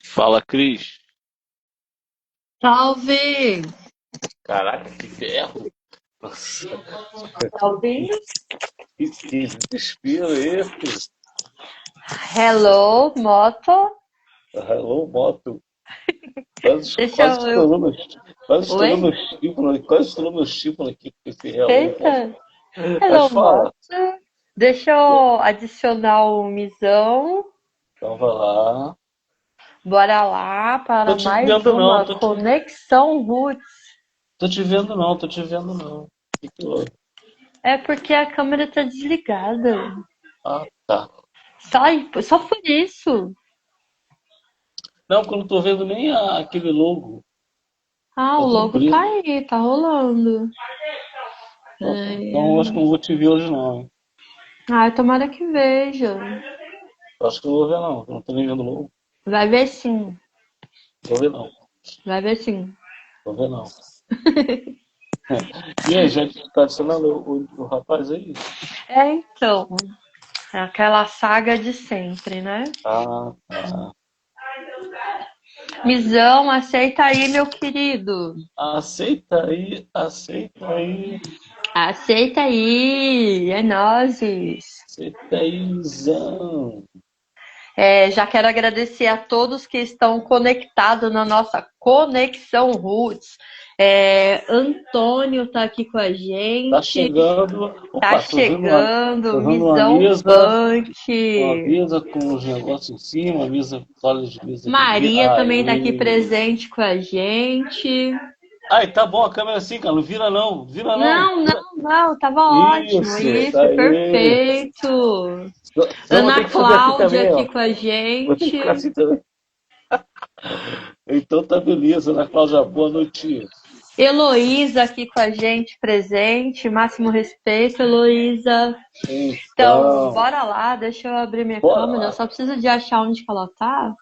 Fala, Cris. Salve! Caraca, que ferro. Nossa, Tá ouvindo? que desespero é esse? Hello, moto. Alô, moto. Quase, Deixa quase eu. estourou meu, quase estourou Oi? meu tímpano, quase estourou meu tímpano aqui com esse hello, moto. Eita! Mas Hello, fala. moto. Deixa eu adicionar o Misão. Então vai lá. Bora lá Tô para te mais vendo não, uma Conexão Roots. tô te vendo não, tô te vendo não. Que houve? É porque a câmera tá desligada. Ah, tá. Só por isso. Não, porque eu não tô vendo nem aquele logo. Ah, Tá o tudo logo tá preto. aí, tá rolando. Então, tá. Então eu acho que eu não vou te ver hoje não, hein? Ai, tomara que veja. Eu acho que eu não vou ver não, eu não tô nem vendo logo. Vai ver sim. Vou ver não, Vai ver sim. vou ver não. E aí, já tá adicionando o rapaz aí? É, então. É aquela saga de sempre, né? Ah, tá. Misão, aceita aí, meu querido. Aceita aí, aceita aí, Aceita aí, é nozes. aceita aí, Zão. É, já quero agradecer a todos que estão conectados na nossa Conexão Roots. É, Antônio tá aqui com a Tá gente, chegando. tá Opa, chegando, tô vendo uma Misão mesa, Funk. com os negócios em cima, mesa, toalha de mesa aqui. Maria também tá aqui Aí. presente com a gente. Ai, tá bom a câmera assim, cara. Não vira não, vira não. Não, não, não, tava ótimo, Isso, tá isso, aí. perfeito. Senão eu vou ter Ana que fazer assim Cláudia também, aqui ó. com a Vou ter que gente. ficar assim também. Então tá beleza, Ana Cláudia, boa noite. Heloísa aqui com a gente, presente. Máximo respeito, Heloísa. Então, Então, bora lá, deixa eu abrir minha bora câmera. Eu lá. só preciso de achar onde que ela tá.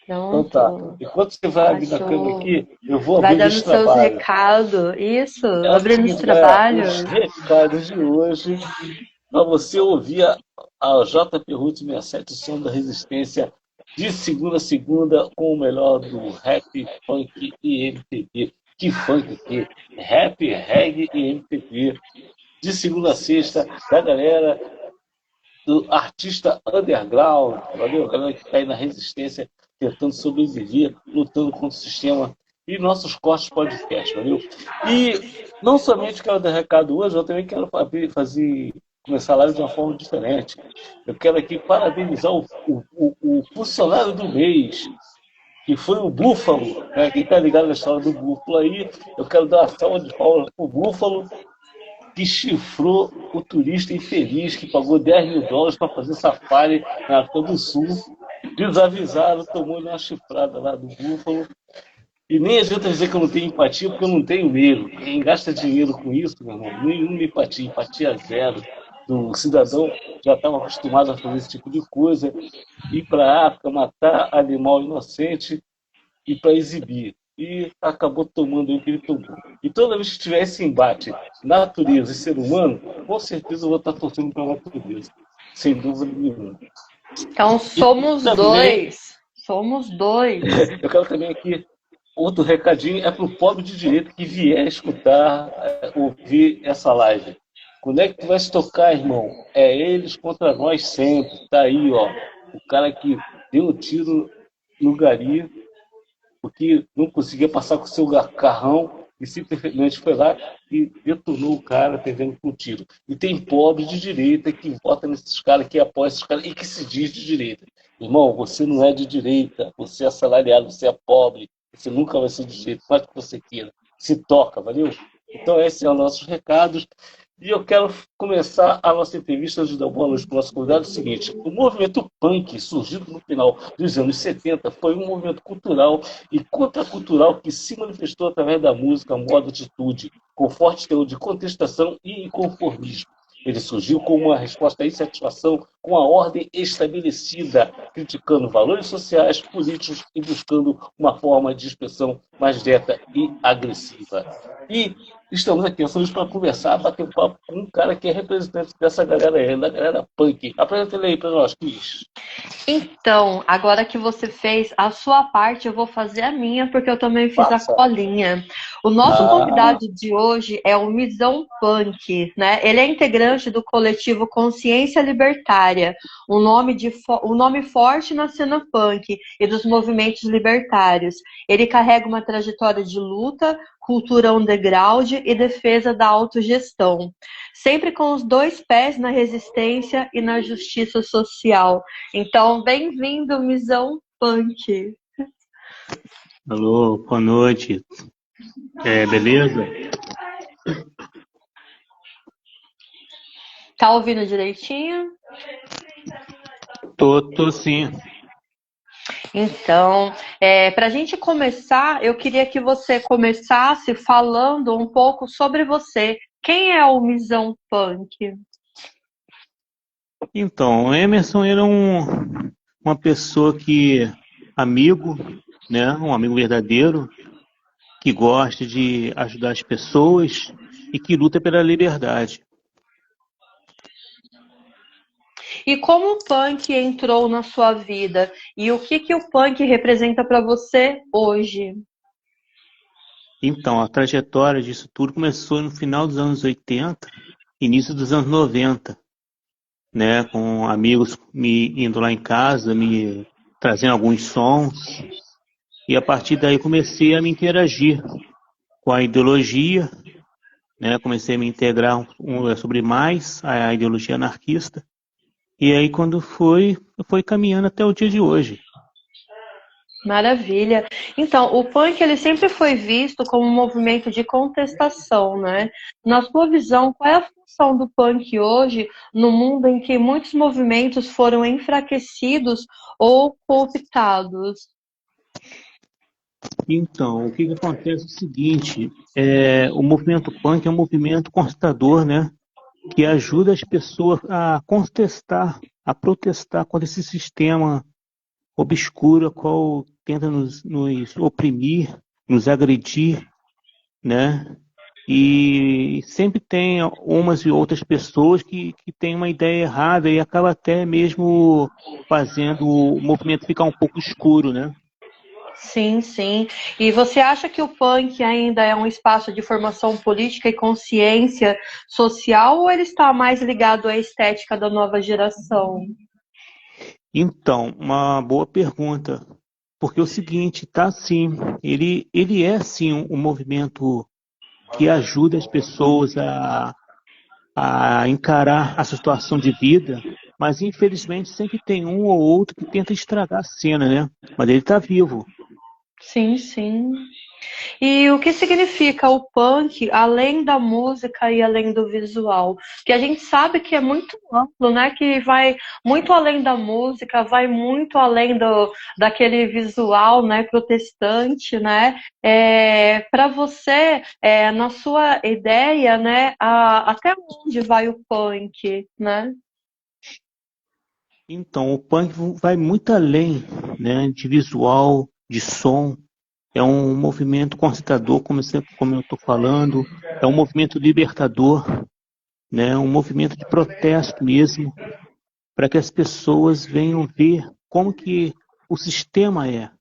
Então tá. Pronto. Enquanto você vai abrindo a câmera Achou. aqui, eu vou Vai abrindo dando esse seus trabalho. recados. Isso, É o abrindo os seguinte, galera, os trabalhos. recados de hoje, para você ouvir a JP Root 67, o som da resistência, de segunda a segunda, com o melhor do rap, funk e MPB. Que funk aqui? Rap, reggae e MPB. De segunda a sexta, da galera do artista underground, valeu? A galera que está aí na resistência, tentando sobreviver, lutando contra o sistema, e nossos cortes podcast, valeu? E não somente quero dar recado hoje, eu também quero começar a live de uma forma diferente. Eu quero aqui parabenizar o funcionário do mês, que foi o Búfalo, né? Quem está ligado na história do Búfalo aí, eu quero dar uma salva de palmas para o Búfalo, que chifrou o turista infeliz que pagou US$ 10.000 para fazer safari na África do Sul. Desavisaram, tomou uma chifrada lá do búfalo. E nem adianta dizer que eu não tenho empatia, porque eu não tenho mesmo. Quem gasta dinheiro com isso, meu irmão, nenhuma empatia, empatia zero. O cidadão já estava acostumado a fazer esse tipo de coisa, ir para a África, matar animal inocente e para exibir. E acabou tomando o que ele tomou. E toda vez que tiver esse embate, natureza e ser humano, com certeza eu vou estar torcendo para a natureza, sem dúvida nenhuma. Então E somos também, dois. Somos dois. eu quero também aqui, outro recadinho é para o pobre de direito que vier escutar, ouvir essa live. Quando é que tu vai se tocar, irmão? É eles contra nós sempre. Tá aí, ó. O cara que deu o tiro no gari porque não conseguia passar com o seu carrão e simplesmente foi lá e detonou o cara, perdendo com um tiro. E tem pobre de direita que vota nesses caras, que apoia esses caras e que se diz de direita. Irmão, você não é de direita, você é assalariado, você é pobre, você nunca vai ser de direita, faz o que você queira. Se toca, valeu? Então, esses são os nossos recados. E eu quero começar a nossa entrevista de dar boa noite para o nosso convidado. É o seguinte: o movimento punk, surgido no final dos anos 70, foi um movimento cultural e contracultural que se manifestou através da música, moda, atitude, com forte teor de contestação e inconformismo. Ele surgiu como uma resposta à insatisfação com a ordem estabelecida, criticando valores sociais, políticos e buscando uma forma de expressão mais direta e agressiva. E estamos aqui hoje para conversar, bater um papo com um cara que é representante dessa galera aí, da galera punk. Apresenta ele aí para nós, Cris. Então, agora que você fez a sua parte, eu vou fazer a minha, porque eu também fiz a Passa. colinha. O nosso Ah, convidado de hoje é o Misão Punk, né? Ele é integrante do coletivo Consciência Libertária, um nome forte na cena punk e dos movimentos libertários. Ele carrega uma trajetória de luta, cultura underground e defesa da autogestão, sempre com os dois pés na resistência e na justiça social. Então, bem-vindo, Misão Punk. Alô, boa noite. Beleza? Tá ouvindo direitinho? Tô sim. Então, para a gente começar, eu queria que você começasse falando um pouco sobre você. Quem é o Misão Punk? Então, o Emerson era uma pessoa amigo, né? Um amigo verdadeiro, que gosta de ajudar as pessoas e que luta pela liberdade. E como o punk entrou na sua vida? E o que o punk representa para você hoje? Então, a trajetória disso tudo começou no final dos anos 80, início dos anos 90, né? Com amigos me indo lá em casa, me trazendo alguns sons. E a partir daí comecei a me interagir com a ideologia, né? Comecei a me integrar sobre mais a ideologia anarquista. E aí quando foi caminhando até o dia de hoje. Maravilha. Então, o punk ele sempre foi visto como um movimento de contestação, né? Na sua visão, qual é a função do punk hoje no mundo em que muitos movimentos foram enfraquecidos ou cooptados? Então, o que acontece é o seguinte, o movimento punk é um movimento conquistador, né? Que ajuda as pessoas a contestar, a protestar contra esse sistema obscuro, a qual tenta nos oprimir, nos agredir, né? E sempre tem umas e outras pessoas que têm uma ideia errada e acaba até mesmo fazendo o movimento ficar um pouco escuro, né? Sim, sim. E você acha que o punk ainda é um espaço de formação política e consciência social ou ele está mais ligado à estética da nova geração? Então, uma boa pergunta. Porque é o seguinte, tá sim, ele é sim um movimento que ajuda as pessoas a encarar a situação de vida, mas infelizmente sempre tem um ou outro que tenta estragar a cena, né? Mas ele está vivo. Sim, sim. E o que significa o punk, além da música e além do visual? Que a gente sabe que é muito amplo, né? Que vai muito além da música, vai muito além daquele visual, né? Protestante, né? Para você, na sua ideia, né? Até onde vai o punk, né? Então, o punk vai muito além, né, de visual, de som. É um movimento concitador, como eu estou falando. É um movimento libertador, né, um movimento de protesto mesmo, para que as pessoas venham ver como que o sistema é,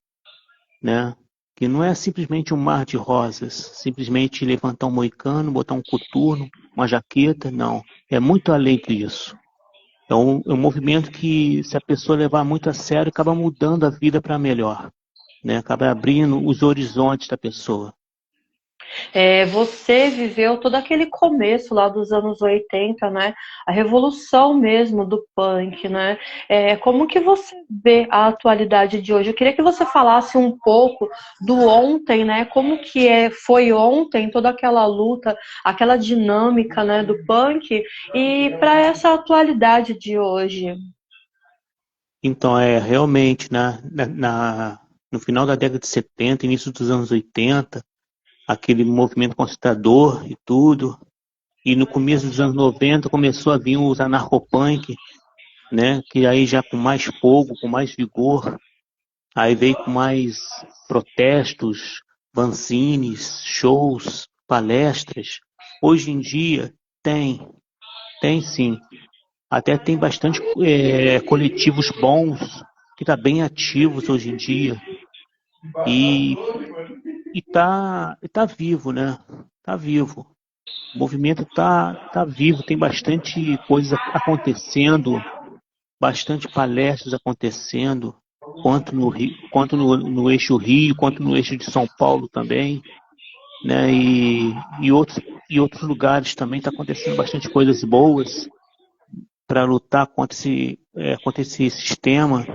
né? Que não é simplesmente um mar de rosas, simplesmente levantar um moicano, botar um coturno, uma jaqueta, não. É muito além disso. É um movimento que, se a pessoa levar muito a sério, acaba mudando a vida para melhor, né? Acaba abrindo os horizontes da pessoa. Você viveu todo aquele começo lá dos anos 80, né? A revolução mesmo do punk, né? Como que você vê a atualidade de hoje? Eu queria que você falasse um pouco do ontem, né? Como que foi ontem toda aquela luta, aquela dinâmica, né, do punk e para essa atualidade de hoje. Então, realmente, no final da década de 70, início dos anos 80, aquele movimento concitador e tudo. E no começo dos anos 90 começou a vir os anarcopunk, né? Que aí já com mais fogo, com mais vigor. Aí veio com mais protestos, fanzines, shows, palestras. Hoje em dia tem sim. Até tem bastante coletivos bons, que tá bem ativos hoje em dia. E, tá vivo, né? Tá vivo. O movimento tá vivo, tem bastante coisa acontecendo, bastante palestras acontecendo, quanto no Rio, quanto no eixo Rio, quanto no eixo de São Paulo também, né? E outros lugares também está acontecendo bastante coisas boas para lutar contra esse sistema.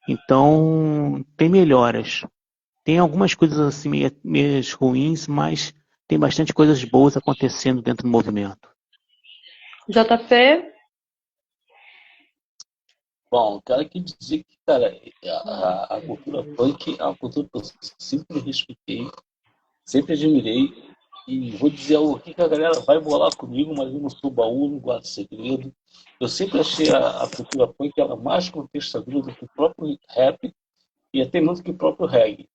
Então tem melhoras. Tem algumas coisas assim meio ruins, mas tem bastante coisas boas acontecendo dentro do movimento. JP, Bom, quero aqui dizer que, cara, a cultura punk é uma cultura que eu sempre respeitei, sempre admirei. E vou dizer algo aqui que a galera vai bolar comigo, mas eu não sou baú, não guardo segredo. Eu sempre achei a cultura punk ela mais contestadora do que o próprio rap e até mais do que o próprio reggae.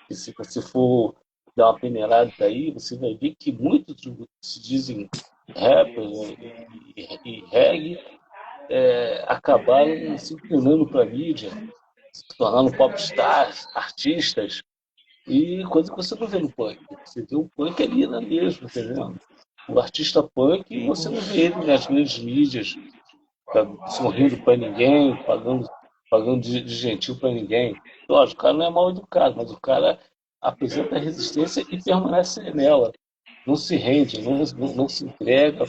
E se você for dar uma peneirada aí, você vai ver que muitos se dizem rappers e reggae acabaram se inclinando para a mídia, se tornando popstars, artistas, e coisa que você não vê no punk. Você vê o punk ali na mesma, entendeu? O artista punk, você não vê ele nas grandes mídias, sorrindo para ninguém, pagando de gentil para ninguém. Lógico, o cara não é mal educado, mas o cara apresenta resistência e permanece nela. Não se rende, não se entrega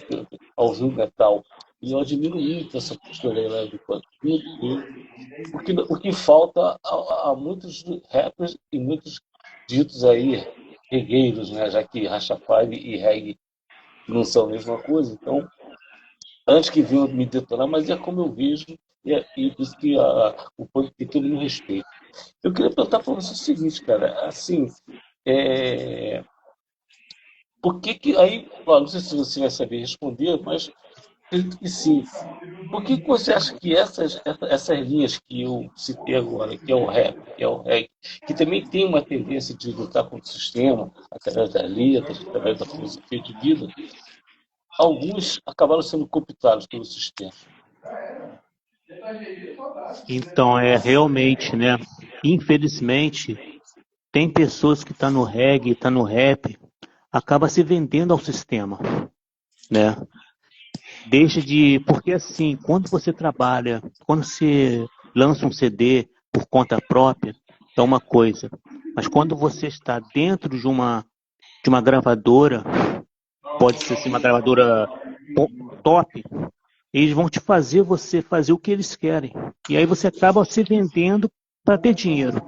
ao rio metal. E eu admiro muito essa postura aí, né, do punk. O que falta a muitos rappers e muitos ditos aí regueiros, né? Já que Rastafari e reggae não são a mesma coisa. Então, antes que venham me detonar, mas é como eu vejo, e por isso que o punk tem todo o meu respeito. Eu queria perguntar para você o seguinte, cara, assim, é, por que aí, ó, não sei se você vai saber responder, mas acredito que sim. Por que você acha que essas linhas que eu citei agora, que é o rap, que é o reggae, que também tem uma tendência de lutar contra o sistema, através das letras, através da filosofia de vida, alguns acabaram sendo cooptados pelo sistema? Então, realmente, né? Infelizmente, tem pessoas que estão no reggae, estão no rap, acaba se vendendo ao sistema, né? Porque assim, quando você trabalha, quando você lança um CD por conta própria, é uma coisa. Mas quando você está dentro de uma gravadora, pode ser assim, uma gravadora top, eles vão te fazer você fazer o que eles querem. E aí você acaba se vendendo para ter dinheiro.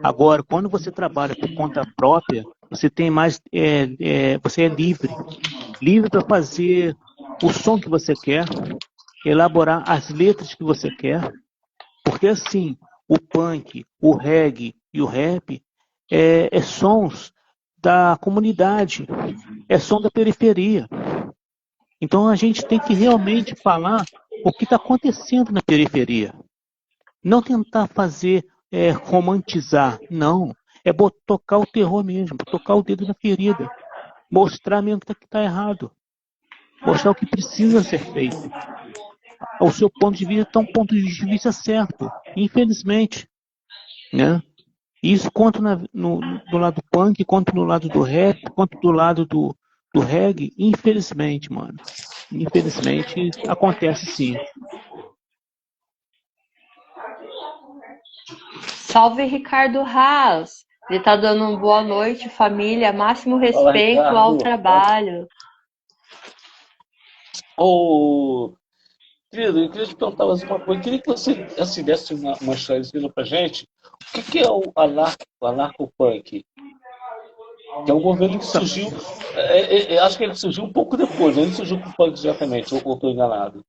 Agora, quando você trabalha por conta própria, você tem mais, você é livre para fazer o som que você quer, elaborar as letras que você quer, porque assim, o punk, o reggae e o rap é sons da comunidade, é som da periferia. Então a gente tem que realmente falar o que está acontecendo na periferia. Não tentar fazer romantizar, não. É tocar o terror mesmo, tocar o dedo na ferida. Mostrar mesmo que está errado. Mostrar o que precisa ser feito. O seu ponto de vista está um ponto de vista certo. Infelizmente. Né? Isso quanto do lado punk, quanto no lado do rap, quanto do lado do reggae. Infelizmente, mano. Infelizmente, acontece sim. salve Ricardo Haas. Ele tá dando uma boa noite, família. Máximo Fala, respeito ao Ricardo. trabalho. Ô, querido, eu queria te perguntar mais uma coisa. Eu queria que você assim, desse uma esclarecida pra gente. O que é o anarcopunk? Que é um movimento que surgiu, acho que ele surgiu um pouco depois, ele surgiu com o punk diretamente, ou estou enganado?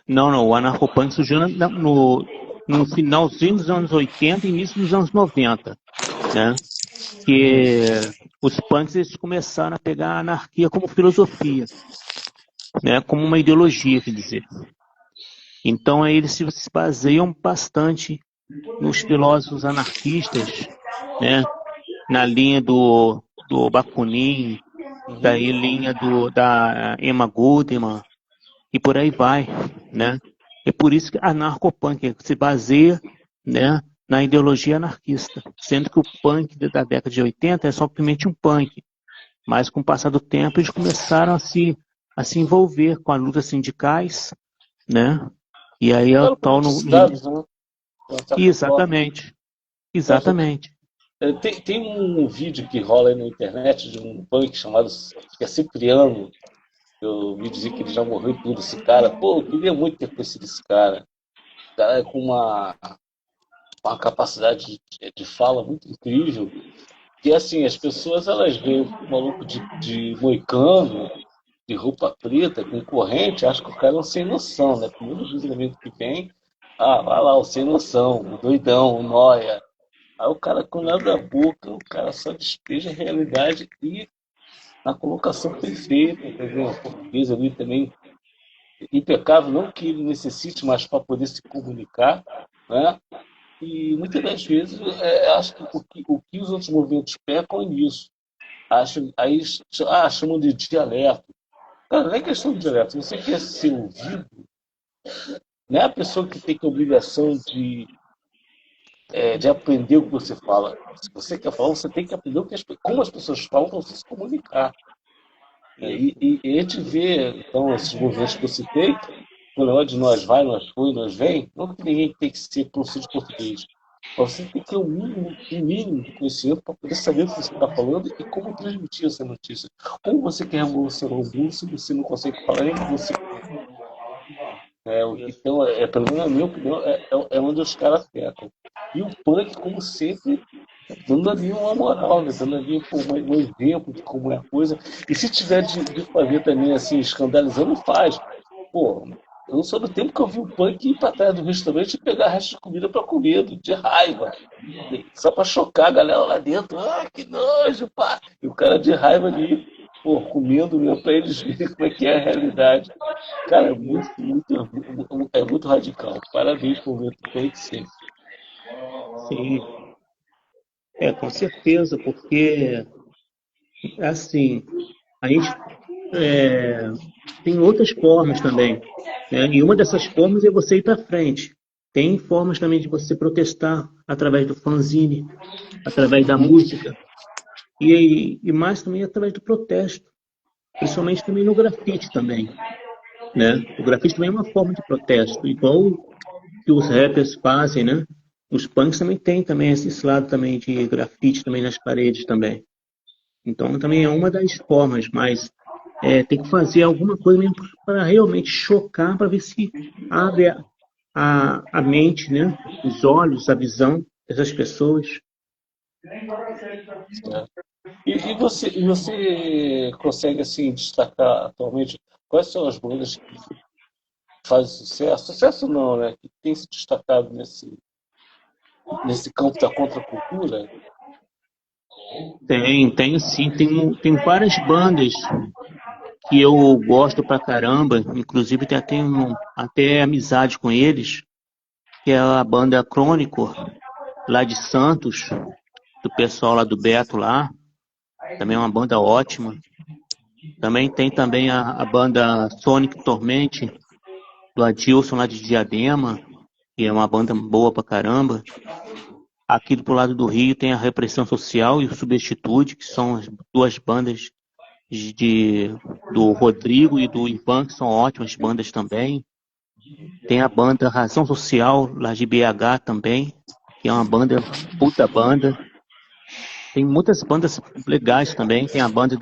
Não, o anarcopunk surgiu no finalzinho dos anos 80 e início dos anos 90, né? que os punks eles começaram a pegar a anarquia como filosofia, né, como uma ideologia, quer dizer. Então aí eles se baseiam bastante nos filósofos anarquistas, né, na linha do Bakunin, daí linha da Emma Goldman, e por aí vai, né? É por isso que a anarcopunk se baseia, né, na ideologia anarquista, sendo que o punk da década de 80 é simplesmente um punk, mas com o passar do tempo eles começaram a se envolver com as lutas sindicais, né? E aí é o Ficaram tal politizados, né? De uma certa forma. Exatamente, Mas, exatamente. tem um vídeo que rola aí na internet de um punk chamado que é Cipriano. Eu vi dizer que ele já morreu e tudo, esse cara. Pô, eu queria muito ter conhecido esse cara. O cara é com uma capacidade de fala muito incrível. Que assim, as pessoas elas veem o maluco de moicano, de roupa preta, com corrente, acham que o cara é um sem noção, né? Primeiro julgamento que vem, vai lá, o sem noção, o doidão, o nóia. Aí o cara, quando abre a boca, o cara só despeja a realidade e na colocação perfeita, entendeu? O português ali também impecável, não que ele necessite, mas para poder se comunicar, né? E muitas das vezes acho que o que os outros movimentos pecam é nisso. Aí chamam de dialeto. Cara, não é questão de dialeto. Se você quer ser ouvido, não é a pessoa que tem a obrigação de aprender o que você fala. Se você quer falar, você tem que aprender como as pessoas falam para você se comunicar. E a gente vê, então, esses movimentos que eu citei, o negócio de nós vai, nós foi, nós vem, não que ninguém tem que ser professor de português. Mas você tem que ter um mínimo de conhecimento para poder saber o que você está falando e como transmitir essa notícia. Como você quer revolucionar o mundo se você não consegue falar nem o que você então, pelo menos na minha opinião, é onde os caras pecam. E o punk, como sempre, dando ali uma moral, né? Dando ali pô, um exemplo de como é a coisa. E se tiver de fazer também, assim, escandalizando, faz. Pô, eu não sou do tempo que eu vi o punk ir para trás do restaurante e pegar resto de comida para comer, de raiva. Só para chocar a galera lá dentro. Ah, que nojo, pá! E o cara de raiva ali, pô, comendo mesmo para eles verem como é que é a realidade. Cara, é muito radical. Parabéns por ver o punk sempre. Sim, com certeza, porque assim, a gente tem outras formas também, né? E uma dessas formas é você ir para frente. Tem formas também de você protestar através do fanzine, através da música e mais também através do protesto, principalmente também no grafite também, né? O grafite também é uma forma de protesto, igual que os rappers fazem, né? Os punks também têm também esse lado também de grafite também nas paredes também. Então também é uma das formas, mas tem que fazer alguma coisa mesmo para realmente chocar, para ver se abre a mente, né? Os olhos, a visão dessas pessoas. Né? E você consegue assim destacar atualmente quais são as bandas que fazem sucesso? Sucesso não, né? Que tem se destacado nesse campo da contracultura? Tem sim, tem várias bandas que eu gosto pra caramba, inclusive até amizade com eles, que é a banda Crônico, lá de Santos, do pessoal lá do Beto lá, também é uma banda ótima. Também tem também a banda Sonic Torment, do Adilson lá de Diadema, que é uma banda boa pra caramba. Aqui do lado do Rio tem a Repressão Social e o Substitude, que são as duas bandas de, do Rodrigo e do Ivan, que são ótimas bandas também. Tem a banda Razão Social, lá de BH também, que é uma banda, puta banda. Tem muitas bandas legais também. Tem a banda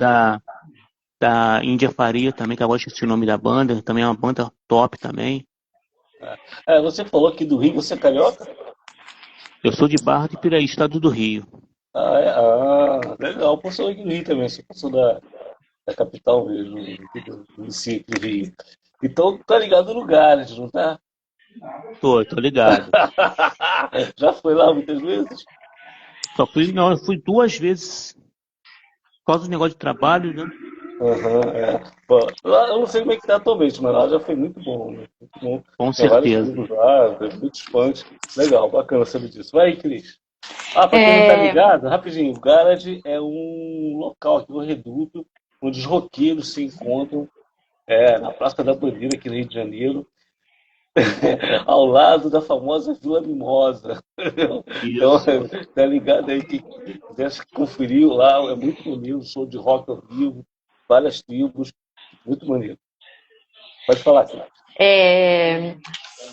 da Índia Faria também, que eu gosto de o nome da banda. Também é uma banda top também. Você falou aqui do Rio, você é carioca? Eu sou de Barra de Piraí, estado do Rio. Legal. Pô, sou aqui do Rio também, sou da capital mesmo, do município do Rio. Então, tá ligado no lugares, não tá? Tô ligado. Já foi lá muitas vezes? Só fui, não, eu fui 2 vezes por causa do negócio de trabalho, né? Aham, é. Pô, lá, eu não sei como é que tá atualmente, mas lá já foi muito bom, né? Muito bom. Com Tinha vários certeza. clubes lá, muitos fãs. Legal, bacana saber disso. Vai, Cris. Ah, para quem não tá É, ligado, rapidinho, o Garage é um local aqui no Reduto, onde os roqueiros se encontram, na Praça da Bandeira, aqui no Rio de Janeiro, ao lado da famosa Vila Mimosa. Então, Isso. tá ligado aí, que quiser conferir lá, é muito maneiro, show de rock ao vivo, várias tribos, muito maneiro. Pode falar, Cris. é,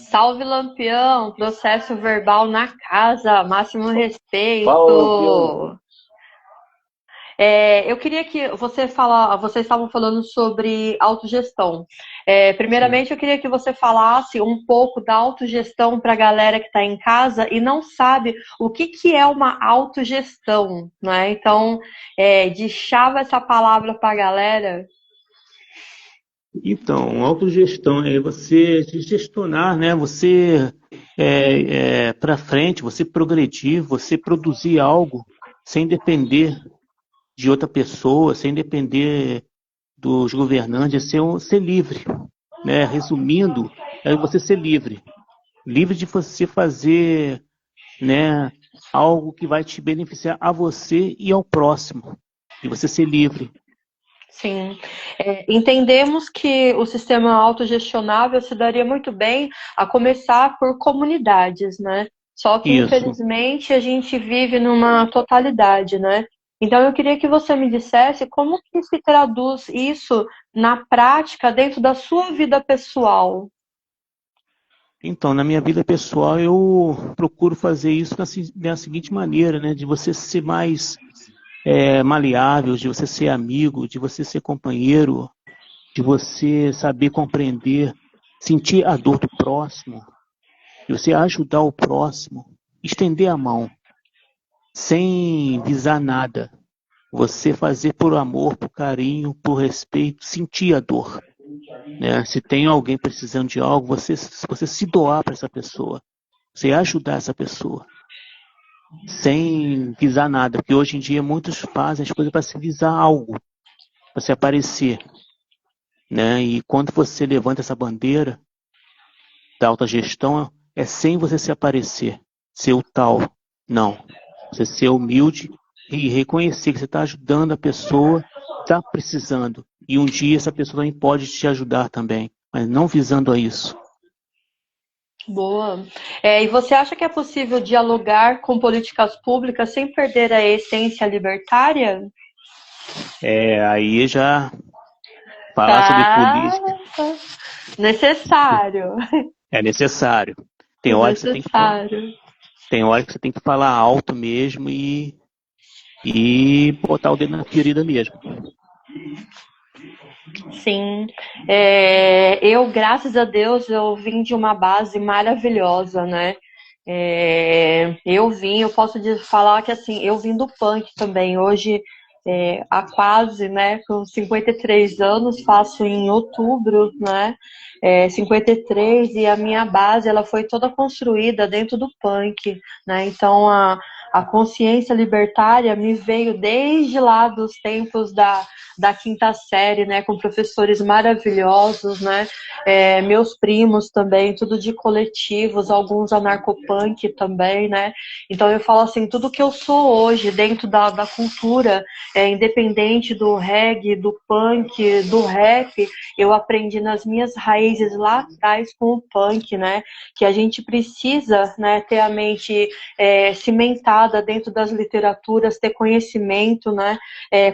Salve Lampião, processo verbal na casa, máximo Fala, Lampião. respeito. Eu queria que vocês estavam falando sobre autogestão. Sim. Primeiramente, eu queria que você falasse um pouco da autogestão para a galera que está em casa e não sabe o que é uma autogestão, né? Então, deixava essa palavra para a galera. Então, autogestão é você gestionar, né? Você para frente, você progredir, você produzir algo sem depender de outra pessoa, sem depender dos governantes, é ser livre, né? Resumindo, é você ser livre, livre de você fazer, né, algo que vai te beneficiar a você e ao próximo, e você ser livre. Sim. Entendemos que o sistema autogestionável se daria muito bem a começar por comunidades, né? Só que, Isso. infelizmente, a gente vive numa totalidade, né? Então, eu queria que você me dissesse como que se traduz isso na prática dentro da sua vida pessoal. Então, na minha vida pessoal, eu procuro fazer isso da seguinte maneira, né? De você ser mais maleável, de você ser amigo, de você ser companheiro, de você saber compreender, sentir a dor do próximo, de você ajudar o próximo, estender a mão, sem visar nada. Você fazer por amor, por carinho, por respeito, sentir a dor, né? Se tem alguém precisando de algo, você se doar para essa pessoa, você ajudar essa pessoa, sem visar nada, porque hoje em dia muitos fazem as coisas para se visar algo, para se aparecer, né? E quando você levanta essa bandeira da autogestão, é sem você se aparecer, ser o tal, não. Você ser humilde e reconhecer que você está ajudando a pessoa que está precisando. E um dia essa pessoa também pode te ajudar também, mas não visando a isso. Boa. E você acha que é possível dialogar com políticas públicas sem perder a essência libertária? Aí já falar sobre Tá política necessário. é necessário. Tem hora que você tem que, Necessário. tem hora que você tem que falar alto mesmo e botar o dedo na ferida mesmo. Sim. Eu, graças a Deus, eu vim de uma base maravilhosa, né? Eu posso falar que assim, eu vim do punk também. Hoje, há quase, né, com 53 anos, faço em outubro, né? 53, e a minha base ela foi toda construída dentro do punk, né? Então a consciência libertária me veio desde lá dos tempos da quinta série, né, com professores maravilhosos, né, meus primos também, tudo de coletivos, alguns anarcopunk também, né, então eu falo assim, tudo que eu sou hoje dentro da cultura, independente do reggae, do punk, do rap, eu aprendi nas minhas raízes lá atrás com o punk, né, que a gente precisa, né, ter a mente cimentada dentro das literaturas, ter conhecimento, né,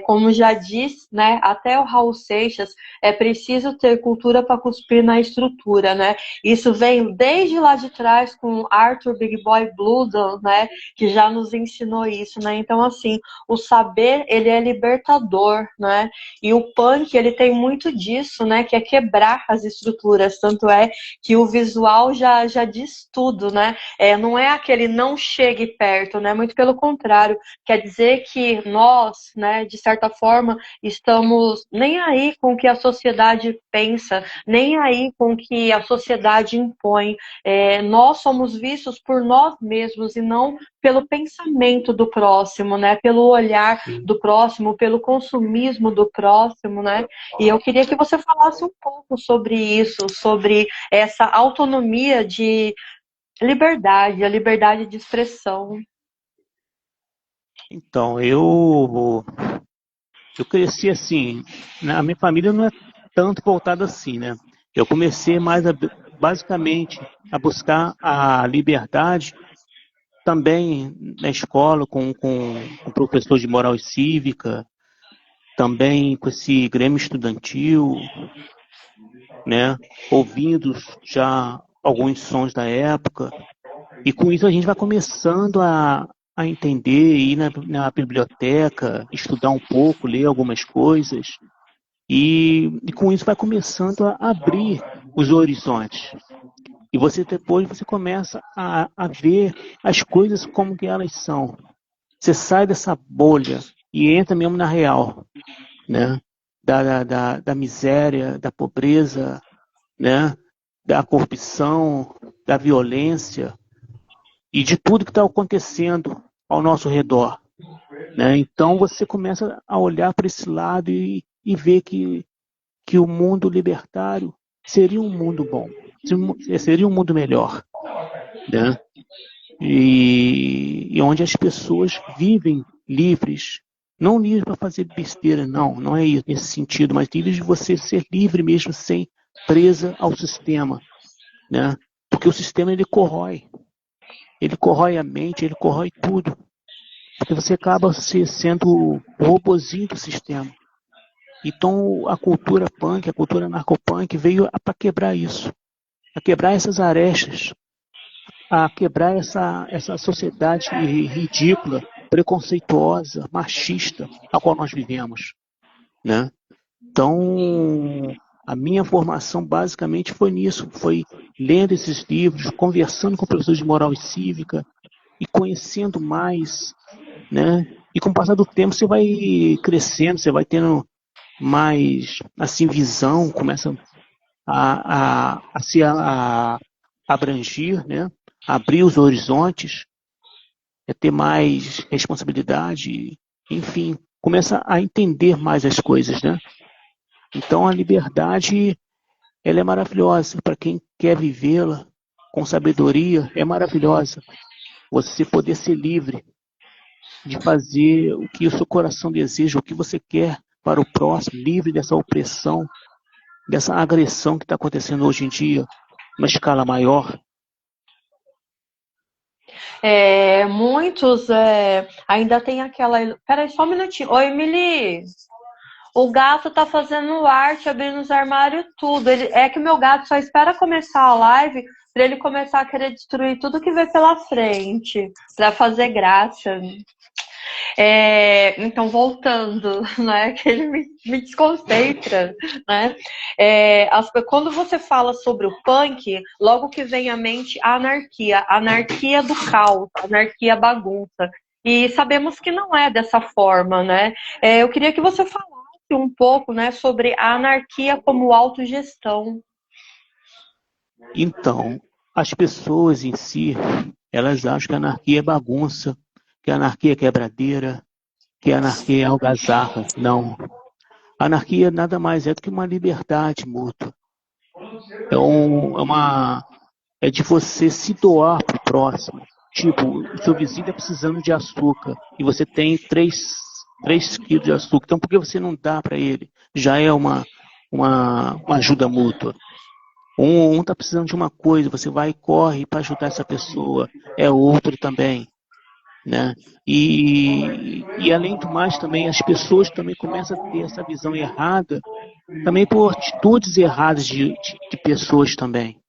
como já diz, né, até o Raul Seixas, é preciso ter cultura para cuspir na estrutura, né? Isso vem desde lá de trás com Arthur Big Boy Blues, né, que já nos ensinou isso, né? Então, assim, o saber, ele é libertador, né? E o punk, ele tem muito disso, né, que é quebrar as estruturas, tanto é que o visual já diz tudo, né? Não é aquele não chegue perto, né? muito pelo contrário. Quer dizer que nós, né, de certa forma, estamos nem aí com o que a sociedade pensa, nem aí com o que a sociedade impõe. Nós somos vistos por nós mesmos e não pelo pensamento do próximo, né? Pelo olhar do próximo, pelo consumismo do próximo, né? E eu queria que você falasse um pouco sobre isso, sobre essa autonomia de liberdade, a liberdade de expressão. Então, eu cresci assim, a minha família não é tanto voltada assim, né? Eu comecei basicamente a buscar a liberdade também na escola, com professor de moral e cívica, também com esse grêmio estudantil, né? Ouvindo já alguns sons da época. E com isso a gente vai começando a entender, ir na biblioteca, estudar um pouco, ler algumas coisas. E com isso vai começando a abrir os horizontes. E depois você começa a ver as coisas como que elas são. Você sai dessa bolha e entra mesmo na real, né? Da miséria, da pobreza, né? Da corrupção, da violência e de tudo que está acontecendo ao nosso redor, né? Então você começa a olhar para esse lado e ver que o mundo libertário seria um mundo bom, seria um mundo melhor, né? E onde as pessoas vivem livres, não livres para fazer besteira, não é isso, nesse sentido, mas livres de você ser livre mesmo sem presa ao sistema, né? Porque o sistema ele corrói a mente, ele corrói tudo, porque você acaba sendo o robozinho do sistema. Então a cultura punk, a cultura narcopunk veio para quebrar isso, a quebrar essas arestas, a quebrar essa sociedade ridícula, preconceituosa, machista a qual nós vivemos, né? Então, a minha formação basicamente foi nisso, foi lendo esses livros, conversando com professores de moral e cívica e conhecendo mais, né? E com o passar do tempo você vai crescendo, você vai tendo mais assim visão, começa a se abrangir, né? Abrir os horizontes, ter mais responsabilidade, enfim, começa a entender mais as coisas, né? Então a liberdade, ela é maravilhosa para quem quer vivê-la com sabedoria, é maravilhosa. Você poder ser livre de fazer o que o seu coração deseja, o que você quer para o próximo, livre dessa opressão, dessa agressão que está acontecendo hoje em dia, numa escala maior. Muitos ainda tem aquela. Peraí, só um minutinho. Oi, Emily. O gato tá fazendo arte, abrindo os armários, tudo. É que o meu gato só espera começar a live para ele começar a querer destruir tudo que vê pela frente, para fazer graça. Então, voltando, né, que ele me desconcentra, né? Quando você fala sobre o punk, logo que vem à mente a anarquia do caos, anarquia bagunça. E sabemos que não é dessa forma, né? Eu queria que você falasse um pouco, né, sobre a anarquia como autogestão. Então, as pessoas em si, elas acham que a anarquia é bagunça, que a anarquia é quebradeira, que a anarquia é algazarra. Não. A anarquia nada mais é do que uma liberdade mútua. É de você se doar para o próximo. Tipo, o seu vizinho está precisando de açúcar e você tem 3 quilos de açúcar. Então, por que você não dá para ele? Já é uma ajuda mútua. Um está precisando de uma coisa, você vai e corre para ajudar essa pessoa. É outro também, né? E além do mais também, as pessoas também começam a ter essa visão errada, também por atitudes erradas de pessoas também,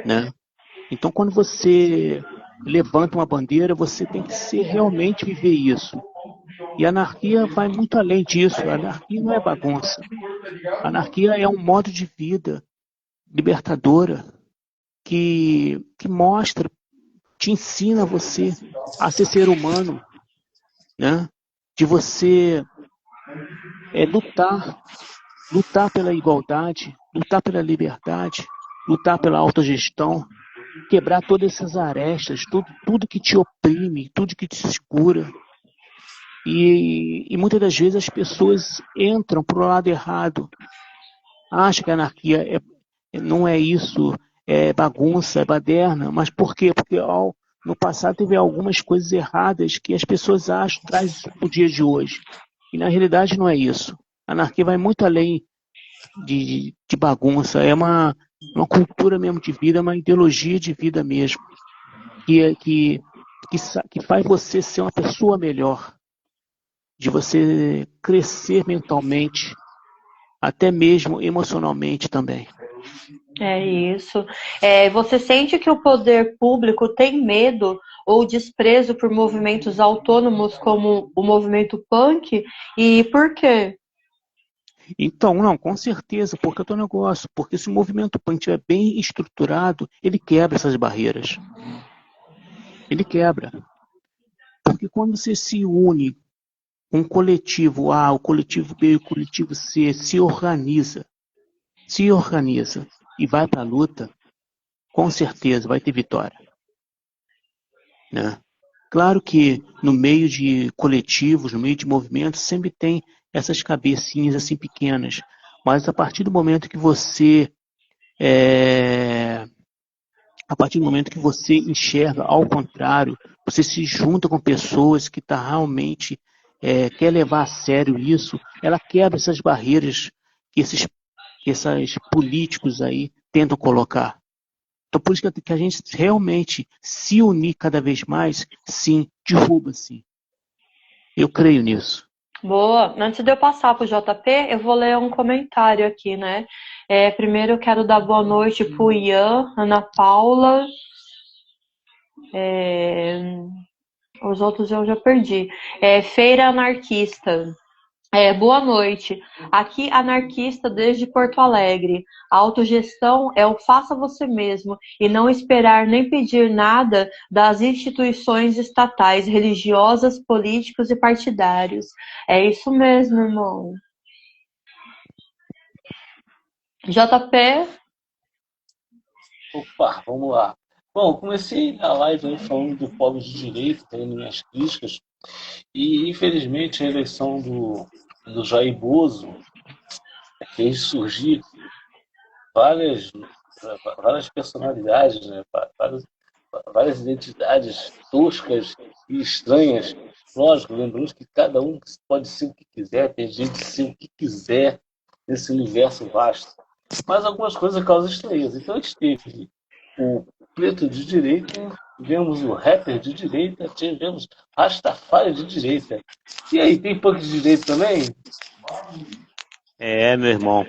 né? Então, quando você levanta uma bandeira, você tem que realmente viver isso. E a anarquia vai muito além disso. A anarquia não é bagunça. A anarquia é um modo de vida libertadora que mostra te ensina você a ser ser humano, né? De você lutar pela igualdade, lutar pela liberdade, lutar pela autogestão, quebrar todas essas arestas, tudo que te oprime, tudo que te segura. E muitas das vezes as pessoas entram para o lado errado, acham que a anarquia não é isso, é bagunça, é baderna, mas por quê? Porque no passado teve algumas coisas erradas que as pessoas acham, traz o dia de hoje. E na realidade não é isso. A anarquia vai muito além de bagunça, é uma cultura mesmo de vida, uma ideologia de vida mesmo, que faz você ser uma pessoa melhor, de você crescer mentalmente, até mesmo emocionalmente também. É isso. Você sente que o poder público tem medo ou desprezo por movimentos autônomos como o movimento punk? E por quê? Então, não, com certeza, porque é o teu negócio, porque se o movimento punk estiver bem estruturado, ele quebra essas barreiras. Ele quebra. Porque quando você se une com o coletivo A, o coletivo B e o coletivo C, se organiza e vai para a luta, com certeza vai ter vitória, né? Claro que no meio de coletivos, no meio de movimentos, sempre tem essas cabecinhas assim pequenas, mas a partir do momento que você a partir do momento que você enxerga ao contrário, você se junta com pessoas que realmente quer levar a sério isso, ela quebra essas barreiras que esses políticos aí tentam colocar. Então, por isso que a gente realmente se unir cada vez mais, sim, derruba, sim. Eu creio nisso. Boa. Antes de eu passar para o JP, eu vou ler um comentário aqui, né? Primeiro eu quero dar boa noite para o Ian, Ana Paula. Os outros eu já perdi. Feira Anarquista. Boa noite. Aqui, anarquista desde Porto Alegre. A autogestão é o faça você mesmo e não esperar nem pedir nada das instituições estatais, religiosas, políticos e partidários. É isso mesmo, irmão. JP? Opa, vamos lá. Bom, comecei a live aí falando do povo de direita, tendo minhas críticas, e infelizmente a eleição do Jair Bozo fez surgir várias, várias personalidades, né? Várias identidades toscas e estranhas. Lógico, lembramos que cada um pode ser o que quiser, tem jeito de ser o que quiser nesse universo vasto. Mas algumas coisas causam estranheza. Então a gente teve o preto de direita, tivemos o rapper de direita, tivemos Rastafari de direita. E aí, tem punk de direita também? Meu irmão.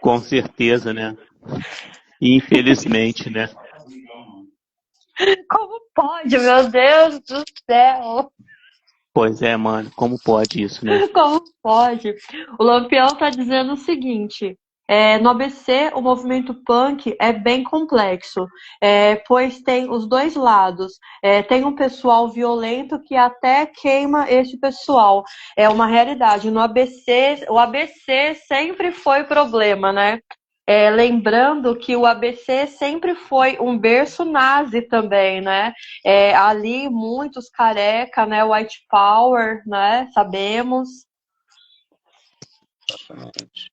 Com certeza, né? Infelizmente, né? Como pode, meu Deus do céu? Pois é, mano. Como pode isso, né? Como pode? O Lampião está dizendo o seguinte: no ABC, o movimento punk é bem complexo, pois tem os dois lados. Tem um pessoal violento que até queima esse pessoal. É uma realidade. No ABC, o ABC sempre foi problema, né? Lembrando que o ABC sempre foi um berço nazi também, né? Ali muitos careca, né? White Power, né? Sabemos. Exatamente.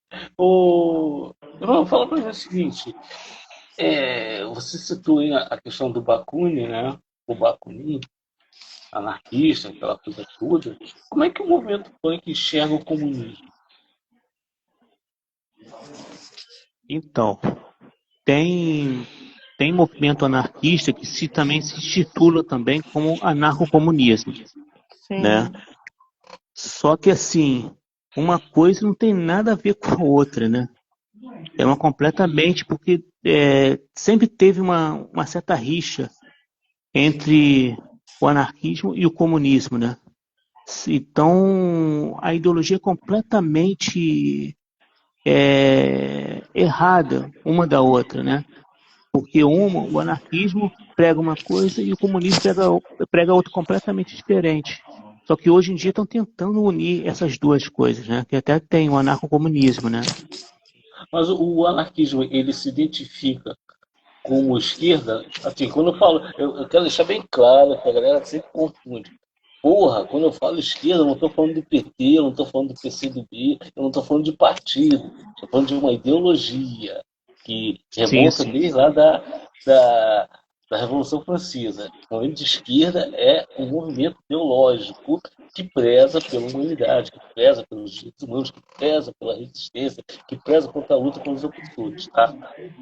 Irmão, fala para mim o seguinte: você citou aí a questão do Bakunin, né? O Bakunin, anarquista, aquela coisa toda. Como é que o movimento punk enxerga o comunismo? Então, tem movimento anarquista que também se titula também como anarcocomunismo, né? Sim. Só que assim, uma coisa não tem nada a ver com a outra, né? É uma completamente, porque sempre teve uma certa rixa entre o anarquismo e o comunismo, né? Então, a ideologia é completamente errada uma da outra, né? porque o anarquismo prega uma coisa e o comunismo prega outra completamente diferente. Só que hoje em dia estão tentando unir essas duas coisas, né? Que até tem o anarcocomunismo, né? Mas o anarquismo, ele se identifica como esquerda, assim, quando eu falo, eu quero deixar bem claro, que a galera sempre confunde. Porra, quando eu falo esquerda, eu não estou falando do PT, eu não estou falando do PCdoB, eu não estou falando de partido, estou falando de uma ideologia que Sim, remonta sim. desde lá da Revolução Francesa. O movimento de esquerda é um movimento ideológico que preza pela humanidade, que preza pelos direitos humanos, que preza pela resistência, que preza contra a luta pelos opressores, tá?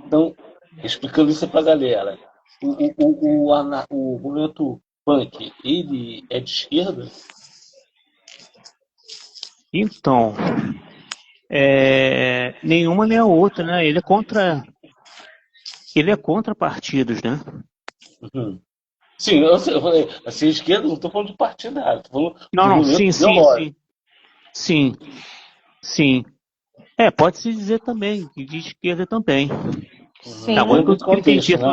Então, explicando isso para a galera, o movimento punk, ele é de esquerda? Então, nenhuma nem a outra, né? Ele é contra partidos, né? Uhum. Sim, eu falei, assim, esquerda, não estou falando de partidário, estou falando Não, de não, movimento sim, sim, ideológico. sim. Sim, sim. Pode-se dizer também, que de esquerda também. Agora Dentro que eu, desse que eu entendi contexto, a né?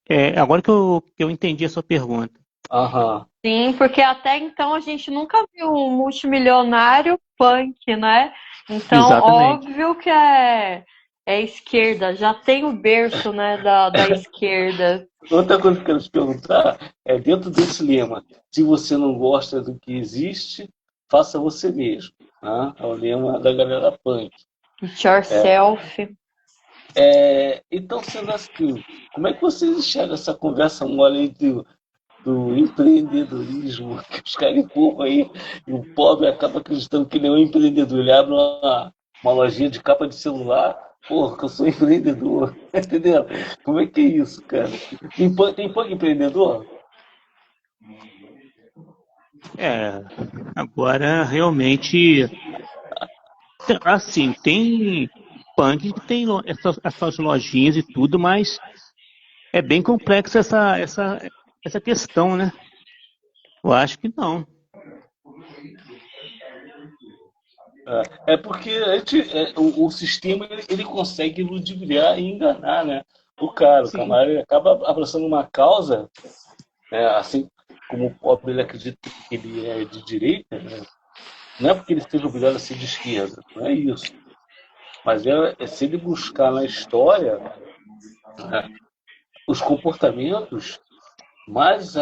sua. Agora que eu entendi a sua pergunta. Aham. Sim, porque até então a gente nunca viu um multimilionário punk, né? Então, Exatamente. óbvio que é esquerda, já tem o berço, né, da esquerda. Outra coisa que eu quero te perguntar é, dentro desse lema, se você não gosta do que existe, faça você mesmo. Né? É o lema da galera punk. It yourself. Então, sendo assim, como é que vocês enxergam essa conversa mole aí do empreendedorismo, que os caras empurram aí, e o pobre acaba acreditando que ele é um empreendedor. Ele abre uma lojinha de capa de celular, porra, que eu sou empreendedor, entendeu? Como é que é isso, cara? Tem punk empreendedor? É, agora realmente, assim, tem punk que tem essas lojinhas e tudo, mas é bem complexa essa questão, né? Eu acho que não. É porque o sistema ele consegue ludibriar e enganar, né? O cara, o Sim. camarada ele acaba abraçando uma causa, né? Assim como o pobre ele acredita que ele é de direita, né? Não é porque ele esteja obrigado a ser de esquerda, não é isso. Mas se ele buscar na história, né, os comportamentos mais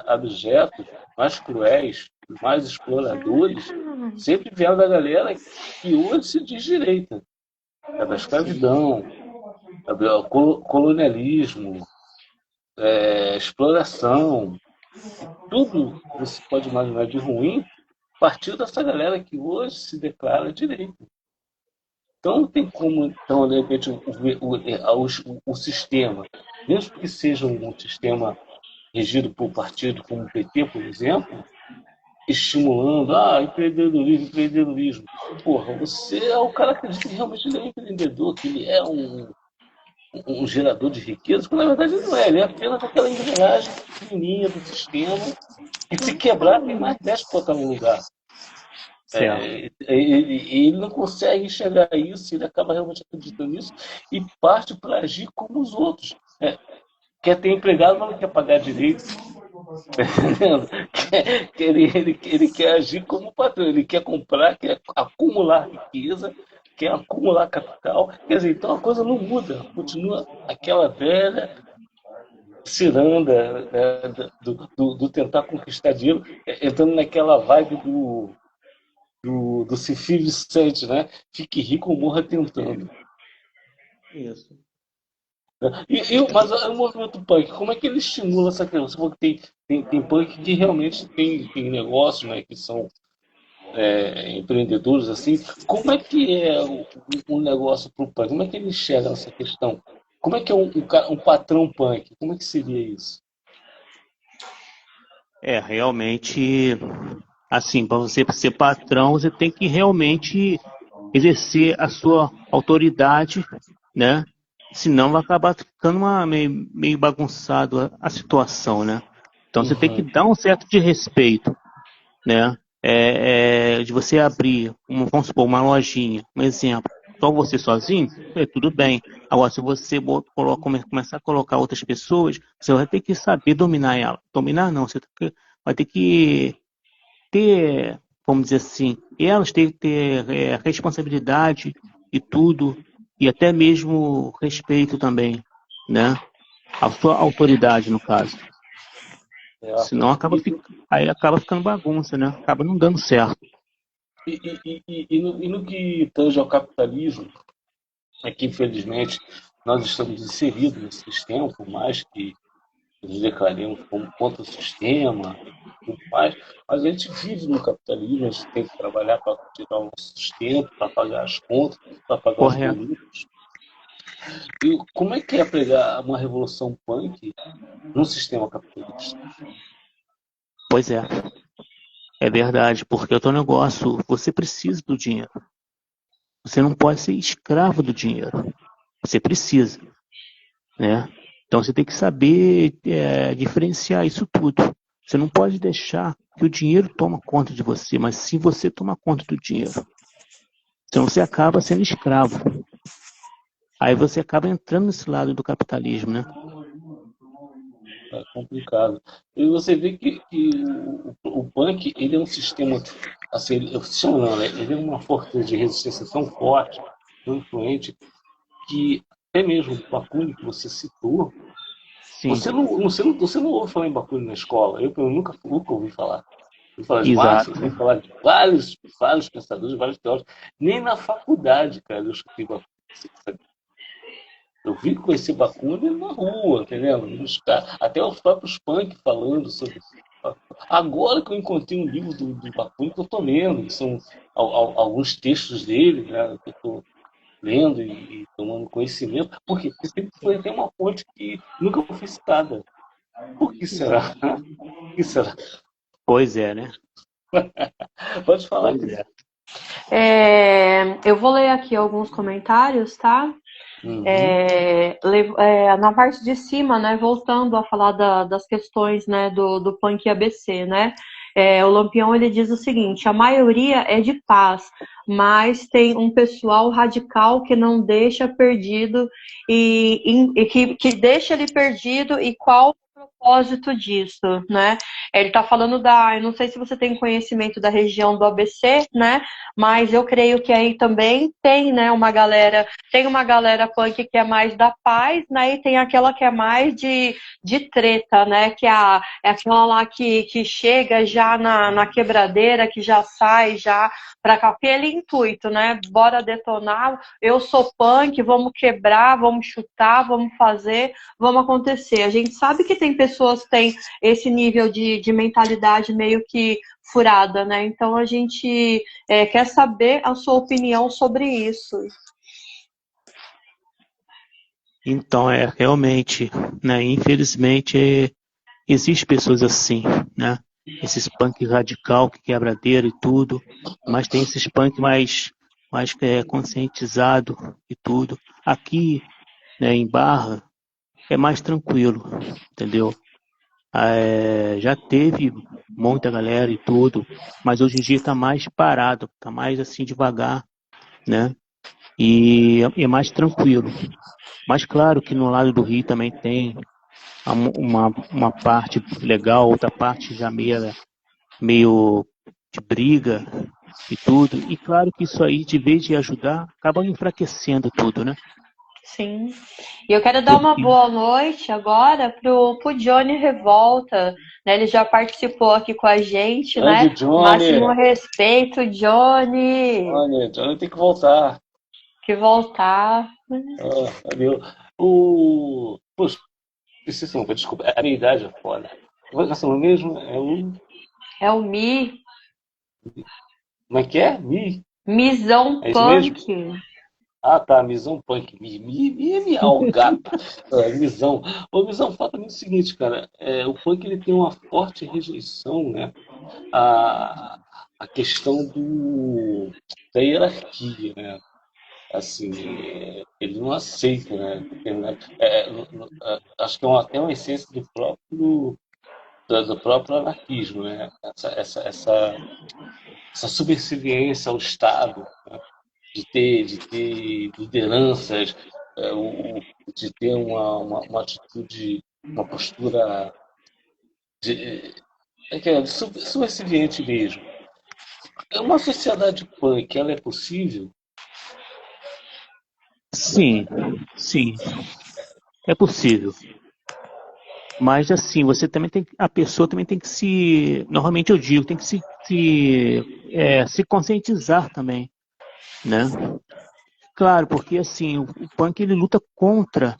abjetos, mais cruéis, mais exploradores, sempre vieram da galera que hoje se diz direita. É da Sim. escravidão, é do colonialismo, exploração, tudo que você pode imaginar de ruim partiu dessa galera que hoje se declara direita. Então não tem como, então, de repente, o sistema, mesmo que seja um sistema regido por partido como o PT, por exemplo, estimulando, empreendedorismo, empreendedorismo. Porra, você é o cara que acredita que realmente ele é um empreendedor, que ele é um gerador de riqueza, quando na verdade ele não é, ele é apenas aquela engrenagem pequenininha do sistema, e se quebrar tem mais 10 para botar no lugar. Certo. Ele não consegue enxergar isso, ele acaba realmente acreditando nisso e parte para agir como os outros. Quer ter empregado, mas não quer pagar direito. Entendendo? Ele quer agir como patrão, ele quer comprar, quer acumular riqueza, quer acumular capital. Quer dizer, então a coisa não muda, continua aquela velha ciranda, né, do tentar conquistar dinheiro, entrando naquela vibe do Cifio Vicente, né? Fique rico ou morra tentando. Isso. Mas o movimento punk, como é que ele estimula essa questão? Você falou que tem punk que realmente tem negócios, né, que são empreendedores, assim. Como é que é o negócio para o punk? Como é que ele enxerga essa questão? Como é que é um patrão punk? Como é que seria isso? Realmente, assim, para você ser patrão, você tem que realmente exercer a sua autoridade, né? Senão vai acabar ficando meio bagunçado a situação, né? Então você tem que Uhum. dar um certo de respeito, né? De você abrir, vamos supor, uma lojinha, um exemplo. só você sozinho, tudo bem. Agora, se você começar a colocar outras pessoas, você vai ter que saber dominar ela. Dominar não, vai ter que ter, vamos dizer assim, elas têm que ter responsabilidade e tudo, e até mesmo respeito também, né? A sua autoridade, no caso. Senão aí acaba ficando bagunça, né? Acaba não dando certo. E no que tange ao capitalismo, é que infelizmente nós estamos inseridos nesse sistema, por mais que nos declaremos como contra o sistema, tudo mais, mas a gente vive no capitalismo, a gente tem que trabalhar para tirar o nosso sustento, para pagar as contas, para pagar os Correto. boletos. E como é que é pregar uma revolução punk num sistema capitalista? Pois é. É verdade, porque é o teu negócio, você precisa do dinheiro. Você não pode ser escravo do dinheiro. Você precisa, né? Então você tem que saber diferenciar isso tudo. Você não pode deixar que o dinheiro toma conta de você, mas sim você toma conta do dinheiro. Então você acaba sendo escravo. Aí você acaba entrando nesse lado do capitalismo, né? É complicado. E você vê que o punk, ele é um sistema, assim, sistema não, né? Ele é uma força de resistência tão forte, tão influente, que até mesmo o Bakunin que você citou, Sim, você não ouve falar em Bakunin na escola. Eu nunca ouvi falar. Ouvi falar de Marx, exato. ouvi falar de vários pensadores, vários teóricos. Nem na faculdade, cara, eu escutei Bakunin. Eu vim conhecer Bakunin na rua, entendeu? Até os próprios punk falando sobre. Agora que eu encontrei um livro do Bakunin que eu estou lendo, que são alguns textos dele, né, que eu estou lendo e tomando conhecimento, porque sempre foi até uma fonte que nunca foi citada. Por que será? Por que será? Pois é, né? Pode falar, Pois Cris. é. Eu vou ler aqui alguns comentários, tá? Uhum. Na parte de cima, né, voltando a falar das questões, né, do punk ABC, né, o Lampião ele diz o seguinte: a maioria é de paz, mas tem um pessoal radical que não deixa perdido que deixa ele perdido, e qual o propósito disso, né? Ele está falando eu não sei se você tem conhecimento da região do ABC, né? Mas eu creio que aí também tem, né, tem uma galera punk que é mais da paz, né? E tem aquela que é mais de treta, né? É aquela lá que chega já na quebradeira, que já sai já para cá. Aquele intuito, né? Bora detonar, eu sou punk, vamos quebrar, vamos chutar, vamos fazer, vamos acontecer. A gente sabe que tem pessoas que têm esse nível de mentalidade meio que furada, né? Então a gente quer saber a sua opinião sobre isso. Então, realmente, né? Infelizmente, existem pessoas assim, né? Esses punk radical que quebradeira e tudo, mas tem esses punk mais conscientizado e tudo. Aqui, né, em Barra, é mais tranquilo, entendeu? Já teve muita galera e tudo, mas hoje em dia está mais parado, está mais assim devagar, né? E é mais tranquilo. Mas claro que no lado do Rio também tem uma parte legal, outra parte já meio de briga e tudo. E claro que isso aí, de vez de ajudar, acaba enfraquecendo tudo, né? Sim. E eu quero dar uma Porque, boa noite agora pro Johnny Revolta, né? Ele já participou aqui com a gente, né? Grande Máximo Johnny! respeito, Johnny. Johnny tem que voltar. Que voltar. Valeu. Poxa, desculpa, a minha idade é foda. Qual é o nome mesmo? É o Mi. Como é que é? Mi? Mizão É isso mesmo? Punk. Ah, tá, Misão Punk. Mi é miau, gata. Misão. Ô, Misão, fala também o seguinte, cara. O punk ele tem uma forte rejeição, né? A, a questão da hierarquia, né? Assim, ele não aceita, né? Acho que é até uma essência do próprio anarquismo, né? Essa subserviência ao Estado, né? de ter lideranças, de ter uma atitude, uma postura de, subserviente mesmo. É uma sociedade punk, ela é possível? Sim, sim, é possível. Mas assim, a pessoa também tem que normalmente eu digo, tem que se conscientizar também, né? Claro, porque assim, o punk ele luta contra,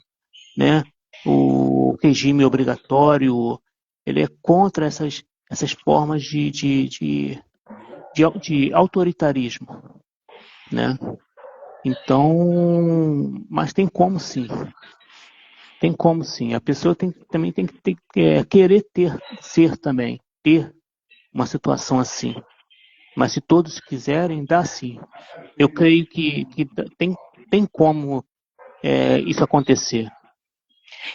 né, o regime obrigatório, ele é contra essas formas de autoritarismo, né? Então, mas tem como sim. Tem como sim. A pessoa também tem que querer ser também, ter uma situação assim. Mas se todos quiserem, dá sim. Eu creio que tem como isso acontecer.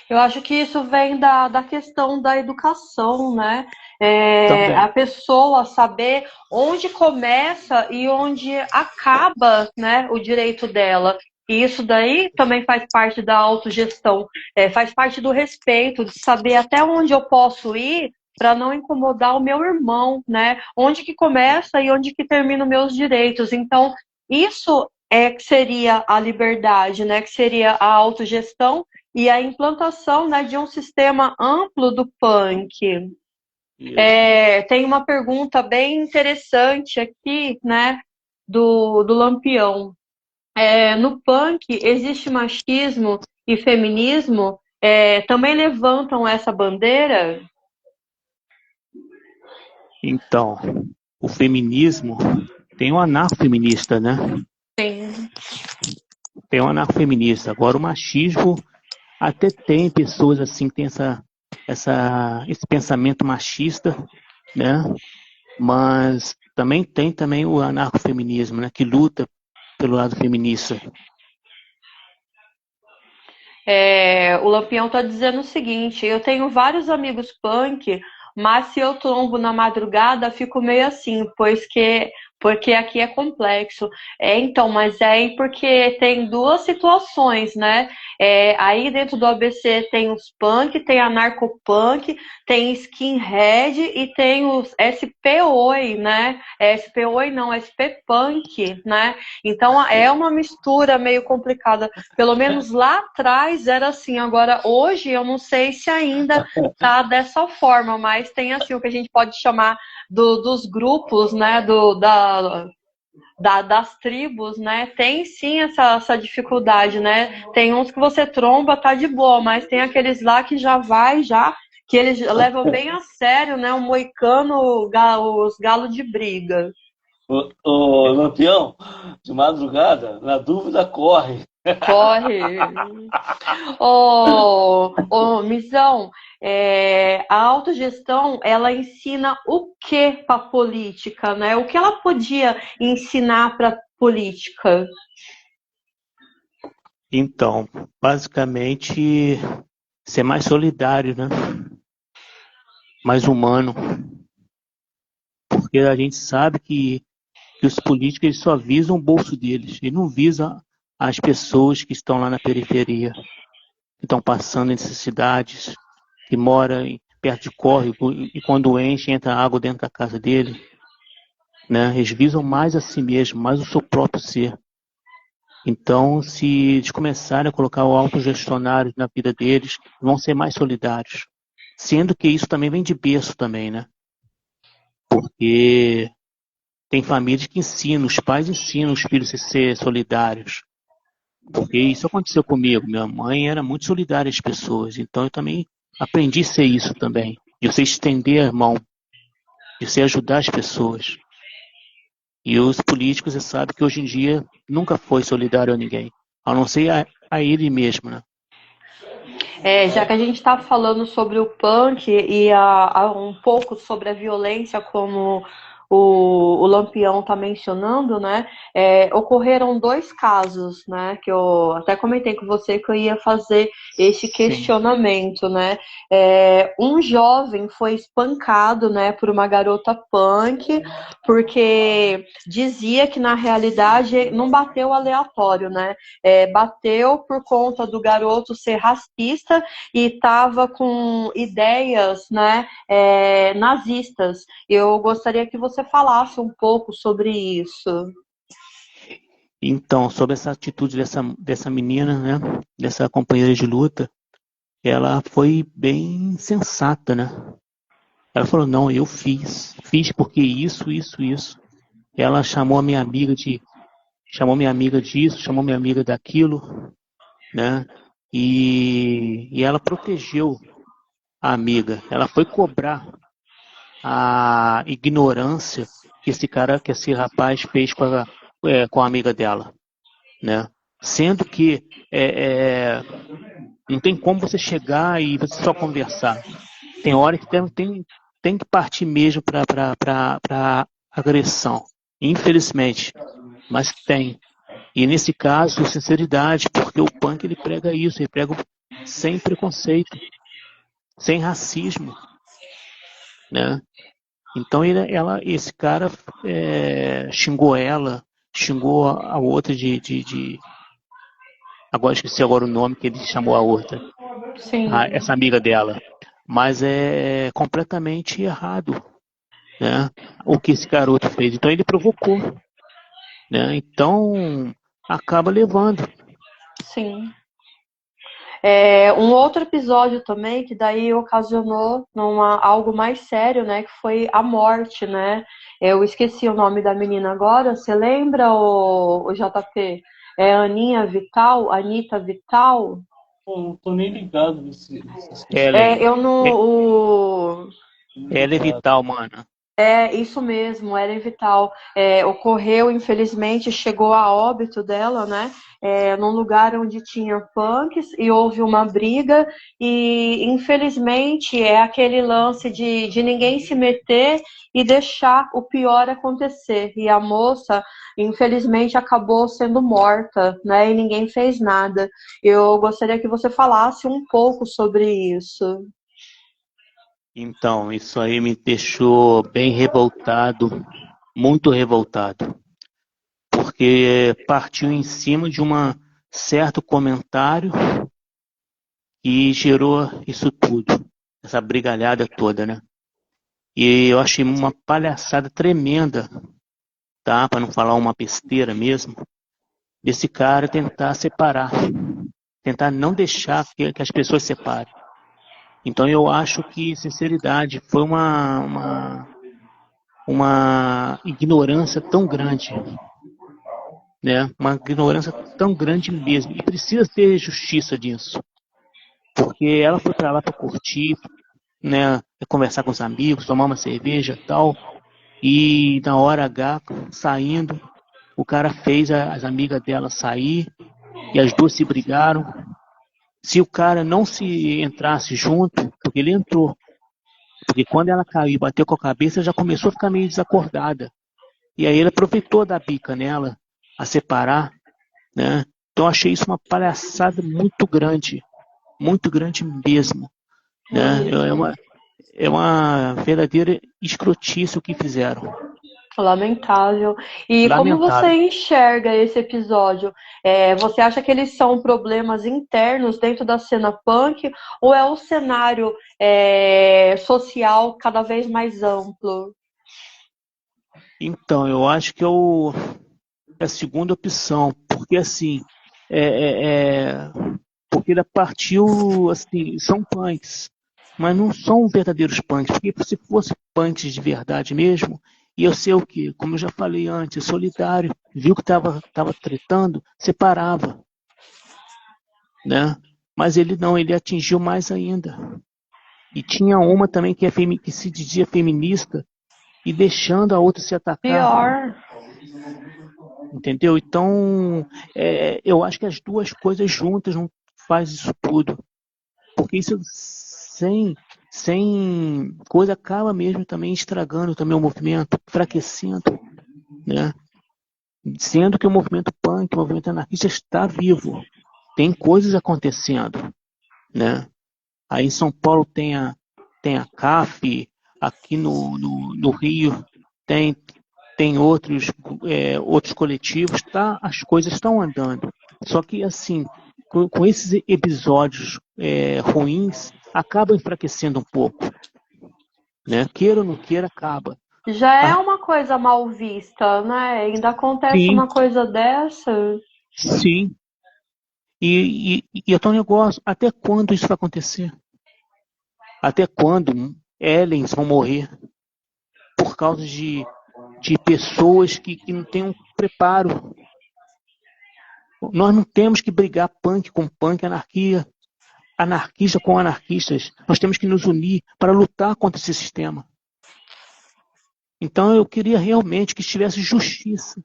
Eu acho que isso vem da questão da educação, né? A Também. pessoa saber onde começa e onde acaba, né, o direito dela. E isso daí também faz parte da autogestão, faz parte do respeito, de saber até onde eu posso ir para não incomodar o meu irmão, né? Onde que começa e onde que termina os meus direitos. Então, isso é que seria a liberdade, né? Que seria a autogestão e a implantação, né, de um sistema amplo do punk. Isso. Tem uma pergunta bem interessante aqui, né, do Lampião. No punk existe machismo e feminismo? Também levantam essa bandeira? Então, o feminismo tem o anarcofeminista, né? Sim. Tem o anarcofeminista. Agora, o machismo até tem pessoas assim que têm esse pensamento machista, né? Mas também tem também o anarcofeminismo, né? Que luta pelo lado feminista. O Lampião está dizendo o seguinte: eu tenho vários amigos punk, mas se eu tombo na madrugada, fico meio assim, porque aqui é complexo. Então, mas é aí porque tem duas situações, né? Aí dentro do ABC tem os punk, tem anarcopunk, tem skinhead e tem os SP-Oi, né? SP-Oi não, SP-Punk, né? Então é uma mistura meio complicada. Pelo menos lá atrás era assim. Agora, hoje, eu não sei se ainda tá dessa forma, mas tem assim o que a gente pode chamar dos grupos, né? Das tribos, né? Tem sim essa dificuldade, né? Tem uns que você tromba, tá de boa, mas tem aqueles lá que que eles levam bem a sério, né? O moicano, os galos de briga. O Lampião, de madrugada, na dúvida, corre. Corre. Missão, a autogestão, ela ensina o que para a política, né? O que ela podia ensinar para a política? Então, basicamente, ser mais solidário, né? Mais humano, porque a gente sabe que os políticos eles só visam o bolso deles, eles não visam as pessoas que estão lá na periferia, que estão passando necessidades, que moram perto de córrego e quando enche entra água dentro da casa dele, né? Eles visam mais a si mesmo, mais o seu próprio ser. Então, se eles começarem a colocar o autogestionário na vida deles, vão ser mais solidários. Sendo que isso também vem de berço também, né? Porque tem famílias que ensinam, os pais ensinam os filhos a ser solidários. Porque isso aconteceu comigo. Minha mãe era muito solidária às pessoas. Então eu também aprendi a ser isso também. De você estender a mão, de você ajudar as pessoas. E os políticos, você sabe que hoje em dia nunca foi solidário a ninguém. A não ser a ele mesmo, né? Já que a gente está falando sobre o punk e um pouco sobre a violência como o Lampião está mencionando, né, ocorreram dois casos, né, que eu até comentei com você que eu ia fazer esse Sim. questionamento, né. Um jovem foi espancado, né, por uma garota punk, porque dizia que na realidade não bateu aleatório, né, bateu por conta do garoto ser racista e estava com ideias, né, nazistas. Eu gostaria que você falasse um pouco sobre isso. Então, sobre essa atitude dessa menina, né, dessa companheira de luta, ela foi bem sensata, né? Ela falou, não, eu fiz porque isso. Ela chamou minha amiga disso, chamou minha amiga daquilo, né? E ela protegeu a amiga. Ela foi cobrar a ignorância que esse rapaz fez com a amiga dela, né? Sendo que não tem como você chegar e você só conversar. Tem hora que tem que partir mesmo para agressão. Infelizmente, mas tem. E nesse caso, sinceridade, porque o punk ele prega isso, ele prega sem preconceito, sem racismo, né? Então esse cara xingou ela, xingou a outra agora esqueci agora o nome que ele chamou a outra, Sim. essa amiga dela. Mas é completamente errado, né? O que esse garoto fez. Então ele provocou, né? Então acaba levando. Sim. Um outro episódio também que daí ocasionou algo mais sério, né? Que foi a morte, né? Eu esqueci o nome da menina agora. Você lembra o JP? É Anitta Vital? Não tô nem ligado nessas Ellen, questões. Eu não. Tô nem ela é ligado. vital, mano. Isso mesmo, era vital. Ocorreu, infelizmente, chegou a óbito dela, né? Num lugar onde tinha punks e houve uma briga e, infelizmente, é aquele lance de ninguém se meter e deixar o pior acontecer. E a moça, infelizmente, acabou sendo morta, né? E ninguém fez nada. Eu gostaria que você falasse um pouco sobre isso. Então, isso aí me deixou bem revoltado, muito revoltado, porque partiu em cima de um certo comentário que gerou isso tudo, essa brigalhada toda, né? E eu achei uma palhaçada tremenda, tá? Para não falar uma besteira mesmo, desse cara tentar separar, tentar não deixar que as pessoas se separem. Então eu acho que sinceridade foi uma ignorância tão grande, né? Uma ignorância tão grande mesmo. E precisa ter justiça disso, porque ela foi para lá para curtir, né? Conversar com os amigos, tomar uma cerveja e tal. E na hora H, saindo, o cara fez as amigas dela sair e as duas se brigaram. Se o cara não se entrasse junto, porque ele entrou, porque quando ela caiu e bateu com a cabeça, já começou a ficar meio desacordada. E aí ele aproveitou da bica nela, a separar, né? Então eu achei isso uma palhaçada muito grande mesmo, né? É uma verdadeira escrotice o que fizeram. Lamentável. E como você Lamentável. enxerga esse episódio? Você acha que eles são problemas internos dentro da cena punk ou é um cenário social cada vez mais amplo? Então, eu acho que é a segunda opção, porque assim, é, é, é- porque ele partiu, assim, são punks, mas não são verdadeiros punks, porque se fosse punks de verdade mesmo, ia ser o quê? Como eu já falei antes, solidário, viu que tava tretando, separava, né? Mas ele não, ele atingiu mais ainda. E tinha uma também que se dizia feminista e deixando a outra se atacar. Pior. Entendeu? Então, eu acho que as duas coisas juntas não faz isso tudo. Porque isso sem coisa, acaba mesmo também estragando também o movimento, enfraquecendo, né? Sendo que o movimento punk, o movimento anarquista está vivo, tem coisas acontecendo, né? Aí em São Paulo tem a CAF, aqui no Rio tem outros coletivos, tá? As coisas estão andando. Só que assim, com esses episódios ruins, acaba enfraquecendo um pouco, né? Queira ou não queira, acaba. Já é Ah, uma coisa mal vista, né? Ainda acontece sim, uma coisa dessa. sim. E é um negócio, até quando isso vai acontecer? Até quando aliens vão morrer por causa de pessoas que não têm um preparo? Nós não temos que brigar punk com punk, anarquista com anarquistas. Nós temos que nos unir para lutar contra esse sistema. Então eu queria realmente que tivesse justiça.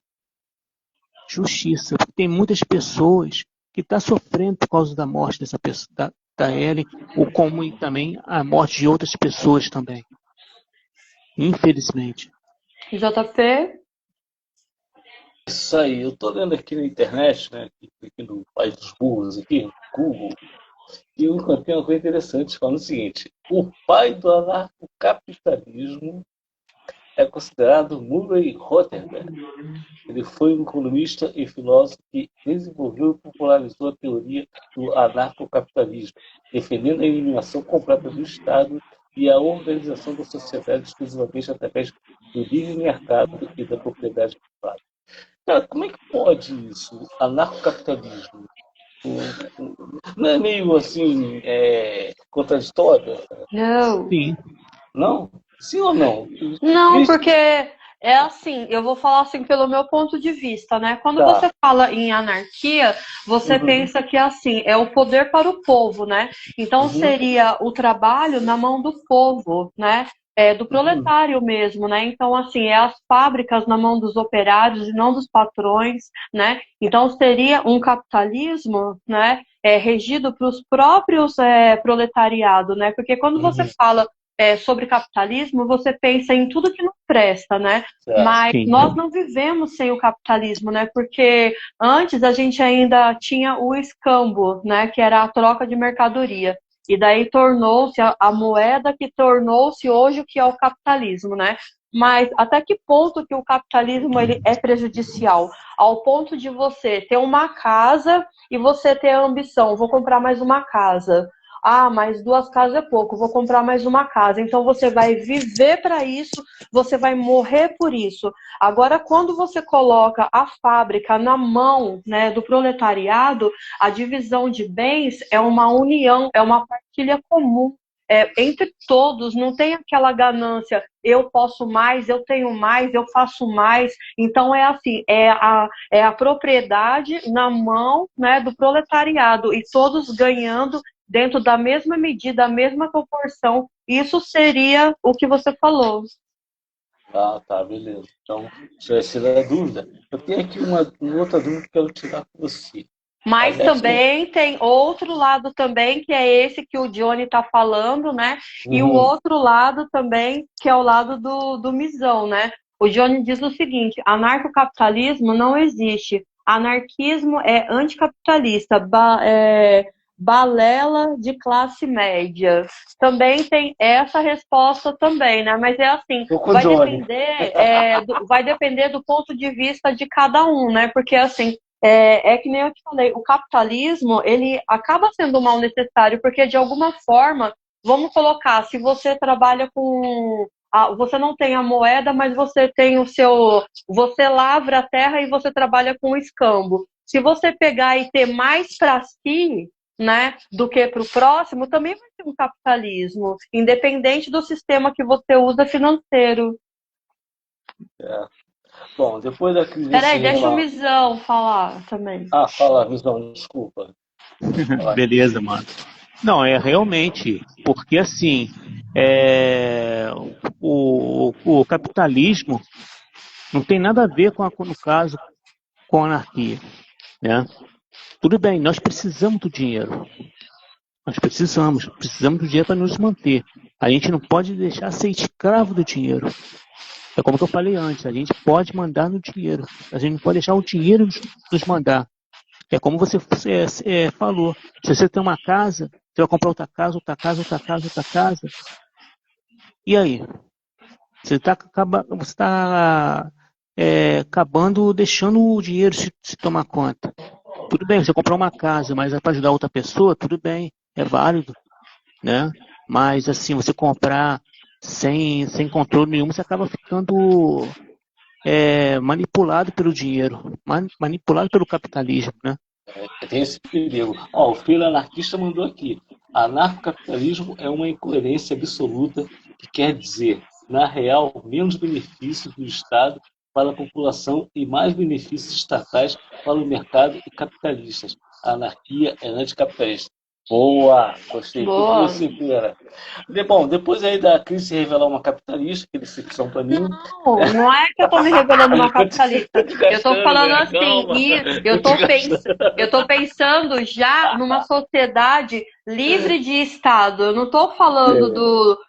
Justiça, porque tem muitas pessoas que estão sofrendo por causa da morte dessa pessoa, da Ellen, ou como também a morte de outras pessoas também. Infelizmente. JP? Isso aí, eu tô lendo aqui na internet, né? Aqui no País dos Burros, aqui, no Google, e eu encontrei uma coisa interessante falando o seguinte: o pai do anarcocapitalismo é considerado Murray Rothbard. Ele foi um economista e filósofo que desenvolveu e popularizou a teoria do anarcocapitalismo, defendendo a eliminação completa do Estado e a organização da sociedade exclusivamente através do livre mercado e da propriedade privada. Cara, como é que pode isso? Anarcocapitalismo? Não é meio assim, contraditório? Não. Sim, Não? Sim ou não? Não, Visto- porque é assim, eu vou falar assim pelo meu ponto de vista, né? Quando Tá. você fala em anarquia, você Uhum, pensa que assim, é o poder para o povo, né? Então uhum, seria o trabalho na mão do povo, né? Do uhum, proletário mesmo, né? Então, assim, é as fábricas na mão dos operários e não dos patrões, né? Então, seria um capitalismo, né? Regido para os próprios proletariado, né? Porque quando você uhum. fala sobre capitalismo, você pensa em tudo que não presta, né? Certo. Mas sim. nós não vivemos sem o capitalismo, né? Porque antes a gente ainda tinha o escambo, né? Que era a troca de mercadoria. E daí tornou-se a moeda que tornou-se hoje o que é o capitalismo, né? Mas até que ponto que o capitalismo ele é prejudicial? Ao ponto de você ter uma casa e você ter a ambição, vou comprar mais uma casa. Ah, mas 2 casas é pouco, vou comprar mais uma casa. Então você vai viver para isso, você vai morrer por isso. Agora, quando você coloca a fábrica na mão, né, do proletariado, a divisão de bens é uma união, é uma partilha comum. Entre todos, não tem aquela ganância, eu posso mais, eu tenho mais, eu faço mais. Então é assim, é a propriedade na mão, né, do proletariado e todos ganhando dentro da mesma medida, a mesma proporção. Isso seria o que você falou. Ah, tá, beleza. Então, isso vai ser a dúvida. Eu tenho aqui uma outra dúvida que eu quero tirar com você. Mas Aliás, também tem outro lado também, que é esse que o Johnny está falando, né? E o uhum, outro lado também, que é o lado do Misão, né? O Johnny diz o seguinte: anarcocapitalismo não existe. Anarquismo é anticapitalista, balela de classe média. Também tem essa resposta também, né? Mas é assim, tô com o Johnny. vai depender do ponto de vista de cada um, né? Porque assim, que nem eu te falei, o capitalismo, ele acaba sendo um mal necessário, porque de alguma forma, vamos colocar, se você trabalha você não tem a moeda, mas você tem você lavra a terra e você trabalha com o escambo. Se você pegar e ter mais para si, né, do que para o próximo, também vai ser um capitalismo, independente do sistema que você usa financeiro. É. Bom, depois da crise desse Peraí, deixa o relato. Misão falar também. Ah, fala, Visão, desculpa. Fala. Beleza, mano. Não, é realmente, porque assim, é, o capitalismo não tem nada a ver no caso, com a anarquia, né? Tudo bem, nós precisamos do dinheiro, Nós precisamos do dinheiro para nos manter. A gente não pode deixar ser escravo do dinheiro. É como que eu falei antes, a gente pode mandar no dinheiro. A gente não pode deixar o dinheiro nos mandar. É como você falou. Se você tem uma casa, você vai comprar outra casa, outra casa, outra casa, outra casa. E aí? Você está acabando deixando o dinheiro se tomar conta. Tudo bem, você comprou uma casa, mas é para ajudar outra pessoa, tudo bem, é válido, né? Mas assim, você comprar sem controle nenhum, você acaba ficando manipulado pelo dinheiro, manipulado pelo capitalismo, né? Tem esse perigo. Ó, o filho anarquista mandou aqui. Anarcocapitalismo é uma incoerência absoluta que quer dizer, na real, menos benefícios do Estado para a população e mais benefícios estatais para o mercado e capitalistas. A anarquia é anticapitalista. Boa! Gostei. Boa. Bom, depois aí da Cris se revelar uma capitalista, que eles são para mim. Não é que eu tô me revelando uma capitalista. Eu tô falando assim, eu tô pensando já numa sociedade livre de Estado. Eu não tô falando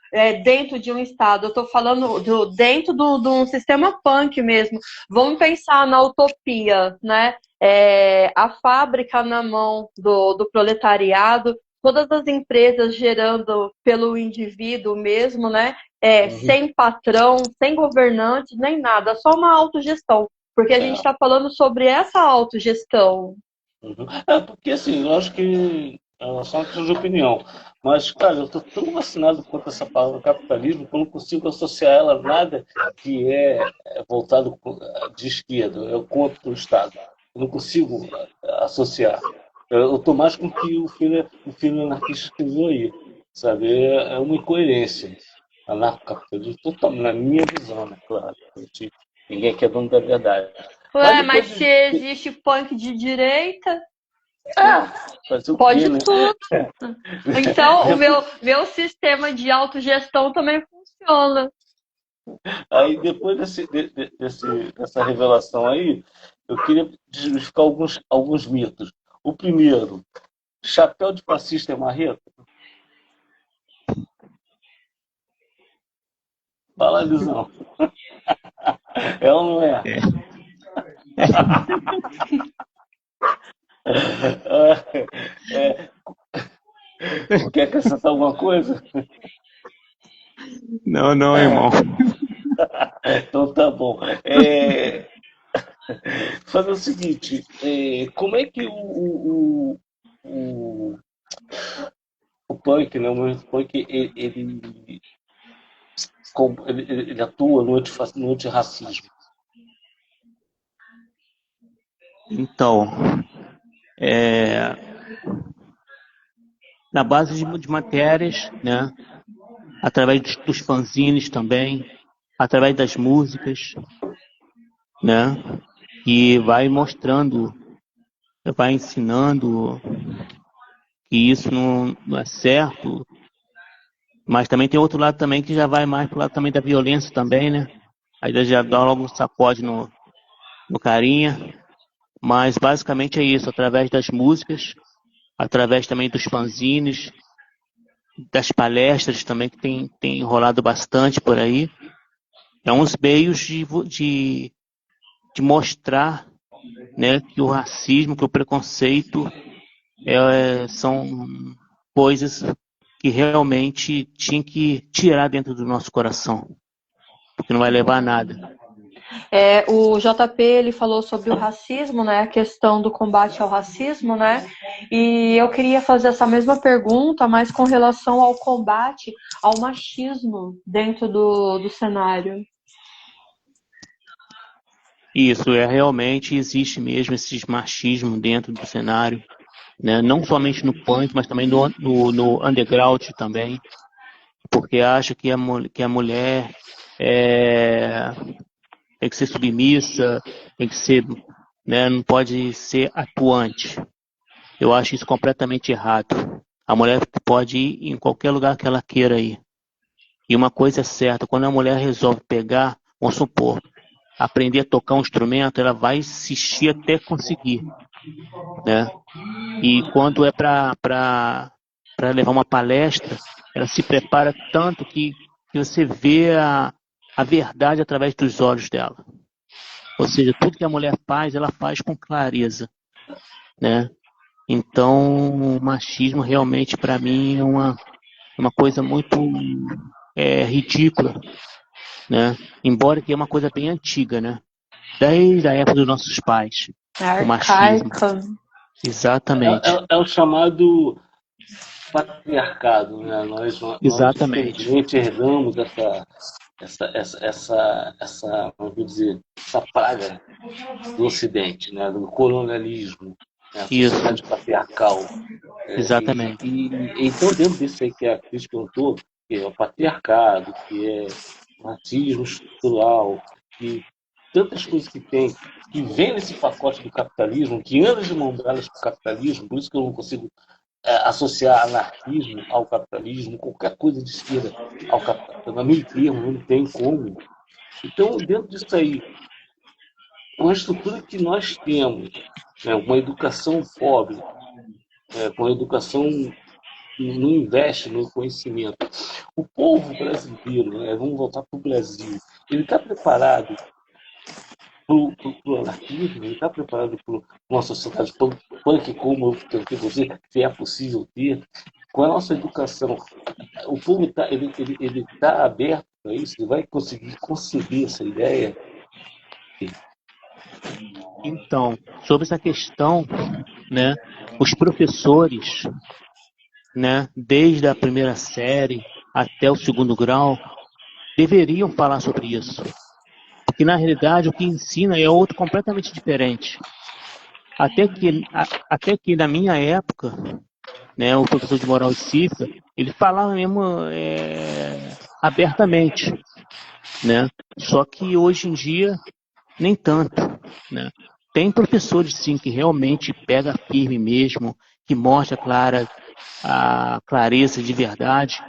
dentro de um Estado, eu tô falando dentro de um sistema punk mesmo. Vamos pensar na utopia, né? A fábrica na mão do proletariado, todas as empresas gerando pelo indivíduo mesmo, né? Sem patrão, sem governante, nem nada, só uma autogestão. Porque a gente está falando sobre essa autogestão. Porque assim, lógico que é só uma questão de opinião. Mas, cara, eu estou tão vacinado contra essa palavra capitalismo que eu não consigo associar ela a nada que é voltado de esquerda, é contra o Estado. Eu não consigo associar. Eu estou mais com o que o filho anarquista escreveu aí. Sabe? É uma incoerência. Anarcocapitalismo, totalmente, na minha visão, né? Claro. Ninguém aqui é dono da verdade. Mas se existe punk de direita, pode tudo. Então, o meu sistema de autogestão também funciona. Aí, depois dessa revelação aí, eu queria desmistificar alguns mitos. O primeiro, chapéu de fascista é marreta? Fala, Lisão. É ou não é? Quer acrescentar alguma coisa? Não, irmão. Então tá bom. Fazer o seguinte, como é que o punk, né, o movimento punk, ele atua no antirracismo? Então, na base de matérias, né? Através dos fanzines também, através das músicas, né? E vai mostrando, vai ensinando que isso não é certo, mas também tem outro lado também que já vai mais pro lado também da violência também, né? Aí já dá logo um sacode no carinha, mas basicamente é isso, através das músicas, através também dos fanzines, das palestras também, que tem rolado bastante por aí. É uns meios de mostrar, né, que o racismo, que o preconceito são coisas que realmente tinha que tirar dentro do nosso coração, porque não vai levar a nada. O JP ele falou sobre o racismo, né, a questão do combate ao racismo, né, e eu queria fazer essa mesma pergunta, mas com relação ao combate ao machismo dentro do cenário. Isso, realmente existe mesmo esse machismo dentro do cenário, né, não somente no punk, mas também no underground também, porque acha que a mulher tem que ser submissa, tem que ser, né, não pode ser atuante. Eu acho isso completamente errado. A mulher pode ir em qualquer lugar que ela queira ir. E uma coisa é certa, quando a mulher resolve pegar, vamos supor, aprender a tocar um instrumento, ela vai insistir até conseguir, né? E quando é para para levar uma palestra, ela se prepara tanto que você vê a verdade através dos olhos dela. Ou seja, tudo que a mulher faz, ela faz com clareza, né? Então, o machismo realmente, para mim, é uma coisa muito ridícula, né? Embora que é uma coisa bem antiga, né? Desde a época dos nossos pais, o machismo. Arcaica. Exatamente. É o chamado patriarcado, né? Nós Exatamente. infelizmente, herdamos vamos dizer, essa praga do Ocidente, né? Do colonialismo, né? A sociedade patriarcal. Exatamente. Então, dentro disso aí que a Cris perguntou, que é o patriarcado, que é o racismo estrutural, que tantas coisas que tem, que vem nesse pacote do capitalismo, que anda de mão dadas com o capitalismo, por isso que eu não consigo associar anarquismo ao capitalismo, qualquer coisa de esquerda ao capitalismo, meio termo, não tem como. Então, dentro disso aí, uma estrutura que nós temos, né, uma educação pobre, uma educação que não investe no conhecimento. O povo brasileiro, né, vamos voltar para o Brasil, ele está preparado para o anarquismo, ele está preparado para uma sociedade punk, como eu tentei dizer, se é possível ter. Com a nossa educação, o povo ele tá aberto para isso, ele vai conseguir conceber essa ideia. Então, sobre essa questão, né, os professores, né, desde a primeira série até o segundo grau, deveriam falar sobre isso. Porque, na realidade, o que ensina é outro completamente diferente. Até que na minha época, né, o professor de moral e cívica, ele falava mesmo abertamente, né? Só que hoje em dia, nem tanto, né? Tem professores, sim, que realmente pega firme mesmo, que mostra a clareza de verdade,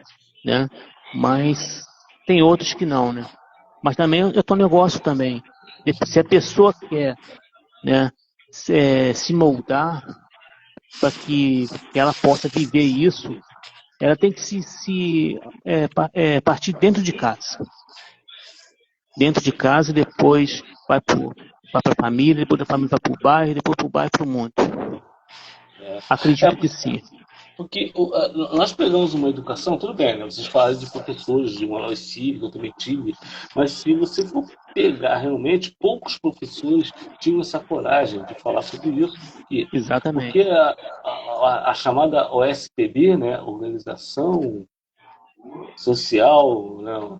né? Mas tem outros que não, né? Mas também eu tô negócio também. Se a pessoa quer, né, se moldar para que ela possa viver isso, ela tem que partir dentro de casa. Dentro de casa, depois vai para a família, depois da família vai para o bairro, depois para o bairro para o mundo. Acredito que sim. Porque nós pegamos uma educação, tudo bem, né? Vocês falam de professores de moral cívica, eu também tive, mas se você for pegar realmente, poucos professores tinham essa coragem de falar sobre isso. Exatamente. Porque a chamada OSPB, né, Organização Social, né,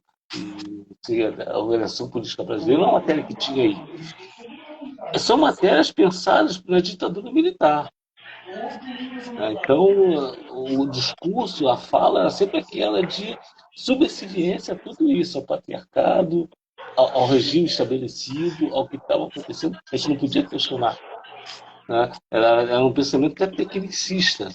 a Organização Política Brasileira, é uma matéria que tinha aí. São matérias pensadas na ditadura militar. Então, o discurso, a fala, era sempre aquela de subserviência a tudo isso, ao patriarcado, ao regime estabelecido, ao que estava acontecendo. A gente não podia questionar. Né? Era um pensamento até tecnicista.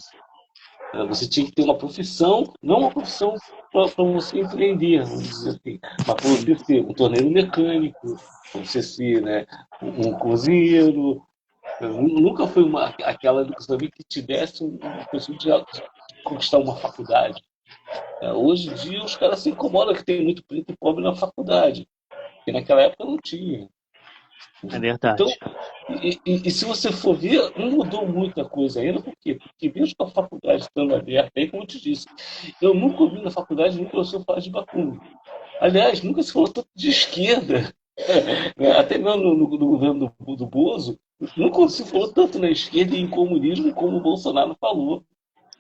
Você tinha que ter uma profissão, não uma profissão para você empreender, vamos dizer assim, mas para você ser um torneiro mecânico, para você ser, né, um cozinheiro. Nunca foi aquela educação que te desse uma pessoa de conquistar uma faculdade. Hoje em dia os caras se incomodam que tem muito preto e pobre na faculdade, porque naquela época não tinha. É verdade. Então, e se você for ver, não mudou muita coisa ainda, por quê? Porque mesmo com a faculdade estando aberta, aí como eu te disse, eu nunca ouvi na faculdade nenhum professor falar de Bakunin. Aliás, nunca se falou tanto de esquerda. Até mesmo no governo do Bozo, nunca se falou tanto na esquerda e em comunismo como o Bolsonaro falou.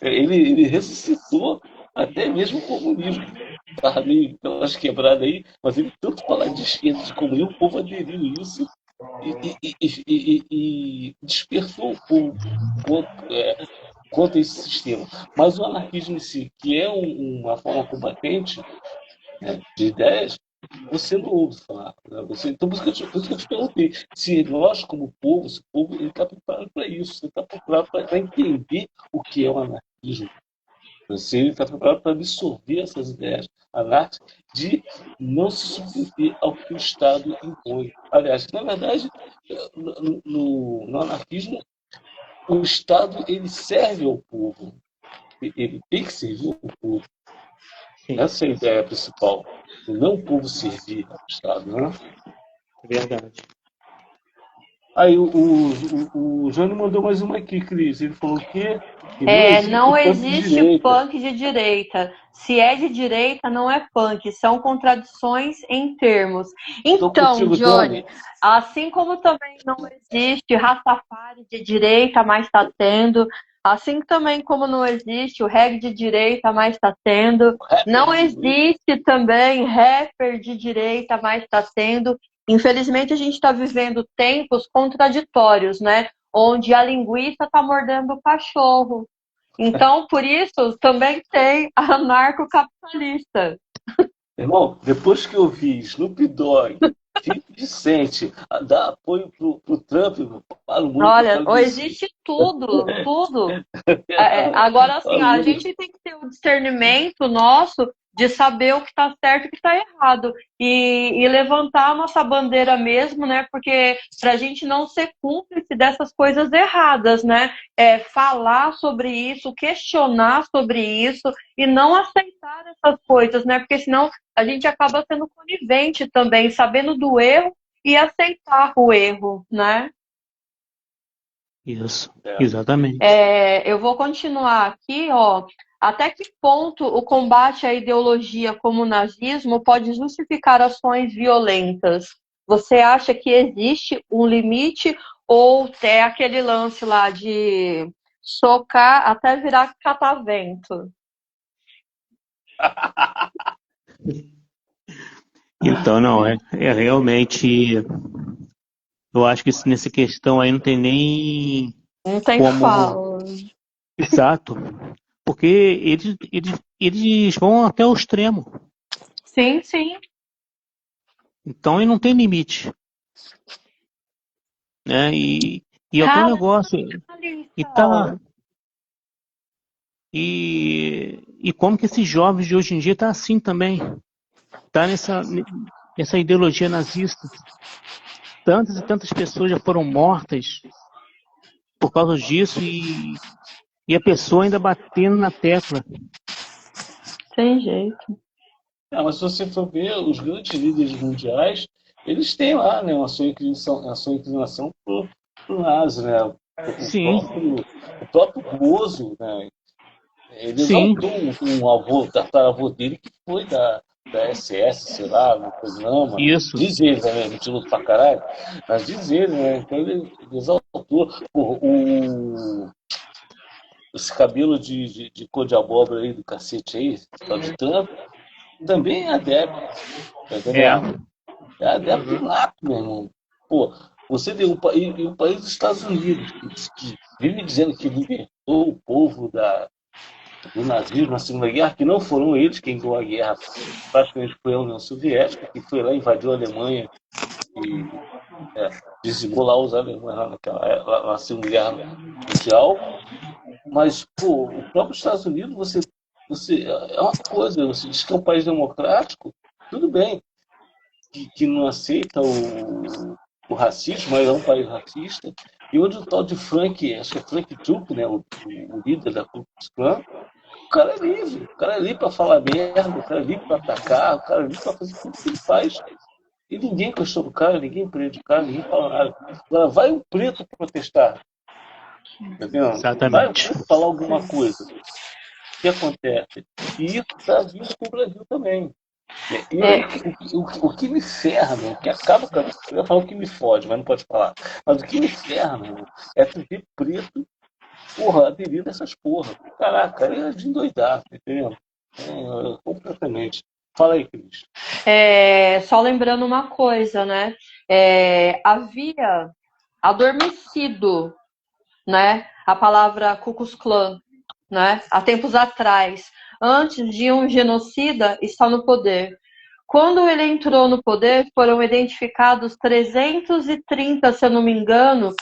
Ele ressuscitou até mesmo o comunismo. Estava meio pelas quebradas aí, mas ele tanto falar de esquerda e de comunismo, o povo aderiu a isso e despertou o povo contra esse sistema. Mas o anarquismo em si, que é uma forma combatente, né, de ideias, você não ouve falar. Né? Então, por isso que eu te perguntei, se nós, como povo, se o povo está preparado para isso, você está preparado para entender o que é o anarquismo. Você está preparado para absorver essas ideias anárquicas de não se submeter ao que o Estado impõe. Aliás, na verdade, no anarquismo, o Estado ele serve ao povo. ele tem que servir o povo. Sim, Essa é a ideia principal. E não o povo servir ao Estado, né? é verdade. Aí o Jânio mandou mais uma aqui, Cris. Ele falou que não existe Não punk de existe direita. punk de direita. Se é de direita, não é punk. São contradições em termos. Estou Então, contigo, Johnny, Johnny. assim como também não existe Rastafari de direita, mas está tendo. Assim também como não existe o reggae de direita, mas está tendo. Rapper Não de direita. existe também rapper de direita, mas está tendo. Infelizmente, a gente está vivendo tempos contraditórios, né? Onde a linguiça está mordendo o cachorro. Então, por isso, também tem a anarcocapitalista. Irmão, depois que eu vi Snoop Dogg, 50 Cent, dar apoio pro Trump, para o mundo que eu Olha, quero dizer. existe tudo, tudo. Agora, assim, Para o a mundo. gente tem que ter o discernimento nosso de saber o que está certo e o que está errado. E levantar a nossa bandeira mesmo, né? Porque para a gente não ser cúmplice dessas coisas erradas, né? Falar sobre isso, questionar sobre isso e não aceitar essas coisas, né? Porque senão a gente acaba sendo conivente também, sabendo do erro e aceitar o erro, né? Isso, É. exatamente. Eu vou continuar aqui, ó. Até que ponto o combate à ideologia como o nazismo pode justificar ações violentas? Você acha que existe um limite ou é aquele lance lá de socar até virar catavento? Então, não, é realmente. Eu acho que nessa questão aí não tem nem Não tem como. fala. Exato. Porque eles vão até o extremo. Sim, sim. Então, aí não tem limite. Né? E é o teu Cara, negócio. E jornalista. tá. E como que esses jovens de hoje em dia tá assim também. Tá nessa ideologia nazista. Tantas e tantas pessoas já foram mortas por causa disso e a pessoa ainda batendo na tecla. Tem jeito. Mas se você for ver, os grandes líderes mundiais, eles têm lá, né, a sua inclinação pro nazi, né? O Sim, próprio, o próprio Bozo, né? Ele sim, exaltou um avô, tataravô dele que foi da SS, sei lá, no programa. isso, Diz ele, né? Mentiroso pra caralho. Mas diz ele, né? Então ele exaltou esse cabelo de cor de abóbora aí do cacete aí, tal de Trump, também é adepto, tá é, entendendo? É adepto nato, meu irmão. Pô, você tem o país dos Estados Unidos, que vive dizendo que libertou o povo do nazismo na Segunda Guerra, que não foram eles quem ganhou a guerra, praticamente foi a União Soviética, que foi lá, invadiu a Alemanha e dizimou lá os alemães lá na Segunda Guerra Mundial. Mas, pô, o próprio Estados Unidos, é uma coisa, você diz que é um país democrático, tudo bem, que não aceita o racismo, mas é um país racista, e onde o tal de Frank, acho que é Frank Duke, né, o líder da Ku Klux Klan, o cara é livre, o cara é livre para falar merda, o cara é livre para atacar, o cara é livre para fazer tudo que ele faz. E ninguém questiona o cara, ninguém prende o cara, ninguém fala nada. Agora, vai o preto protestar, entendeu? Vai o exatamente. preto falar alguma coisa. O que acontece? E isso está vindo para o Brasil também. E É, aí, o que me ferra, meu, o que acaba com a. Eu ia falar o que me fode, mas não pode falar. Mas o que me ferra, meu, é tu ver preto, porra, aderindo a essas porra. Caraca, aí é de endoidar, tá entendeu? Completamente. Fala aí, Cris. Só lembrando uma coisa, né? Havia adormecido, né? A palavra Ku Klux Klan, né? Há tempos atrás, antes de um genocida estar no poder. Quando ele entrou no poder, foram identificados 330, se eu não me engano,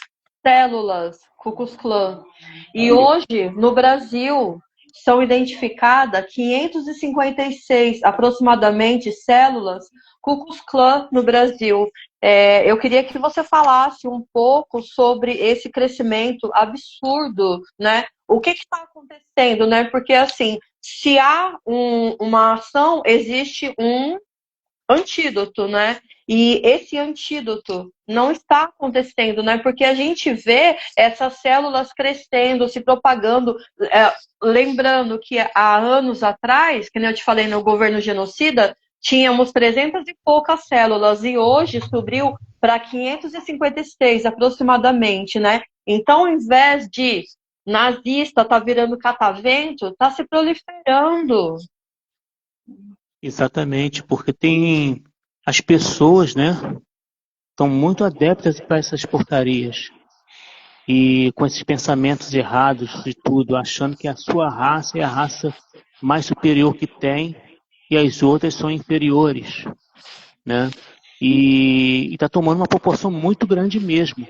células Ku Klux Klan. E Aí, hoje, no Brasil, são identificadas 556, aproximadamente, células Ku Klux Klan no Brasil. Eu queria que você falasse um pouco sobre esse crescimento absurdo, né? O que está acontecendo, né? Porque, assim, se há uma ação, existe um antídoto, né? E esse antídoto não está acontecendo, né? Porque a gente vê essas células crescendo, se propagando. Lembrando que há anos atrás, que nem eu te falei no governo genocida, tínhamos 300 e poucas células e hoje subiu para 556 aproximadamente, né? Então, ao invés de nazista tá virando catavento, tá se proliferando. Exatamente, porque tem as pessoas, né, estão muito adeptas para essas porcarias e com esses pensamentos errados de tudo, achando que a sua raça é a raça mais superior que tem e as outras são inferiores, né? E está tomando uma proporção muito grande mesmo.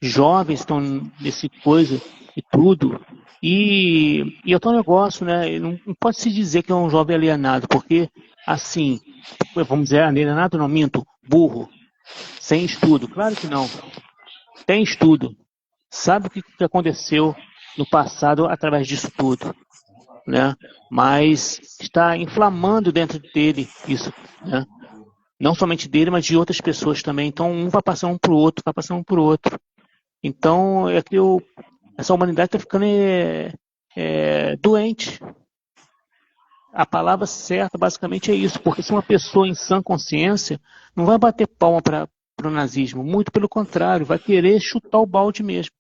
Jovens estão nesse coisa e tudo. E é um negócio, né? Não pode se dizer que é um jovem alienado, porque, assim, vamos dizer, alienado não, minto, burro, sem estudo. Claro que não. Tem estudo. Sabe o que aconteceu no passado através disso tudo, né? Mas está inflamando dentro dele isso, né? Não somente dele, mas de outras pessoas também. Então, um vai passar um para o outro, vai passar um para o outro. Então, essa humanidade está ficando doente. A palavra certa basicamente é isso, porque se uma pessoa em sã consciência não vai bater palma para o nazismo, muito pelo contrário, vai querer chutar o balde mesmo.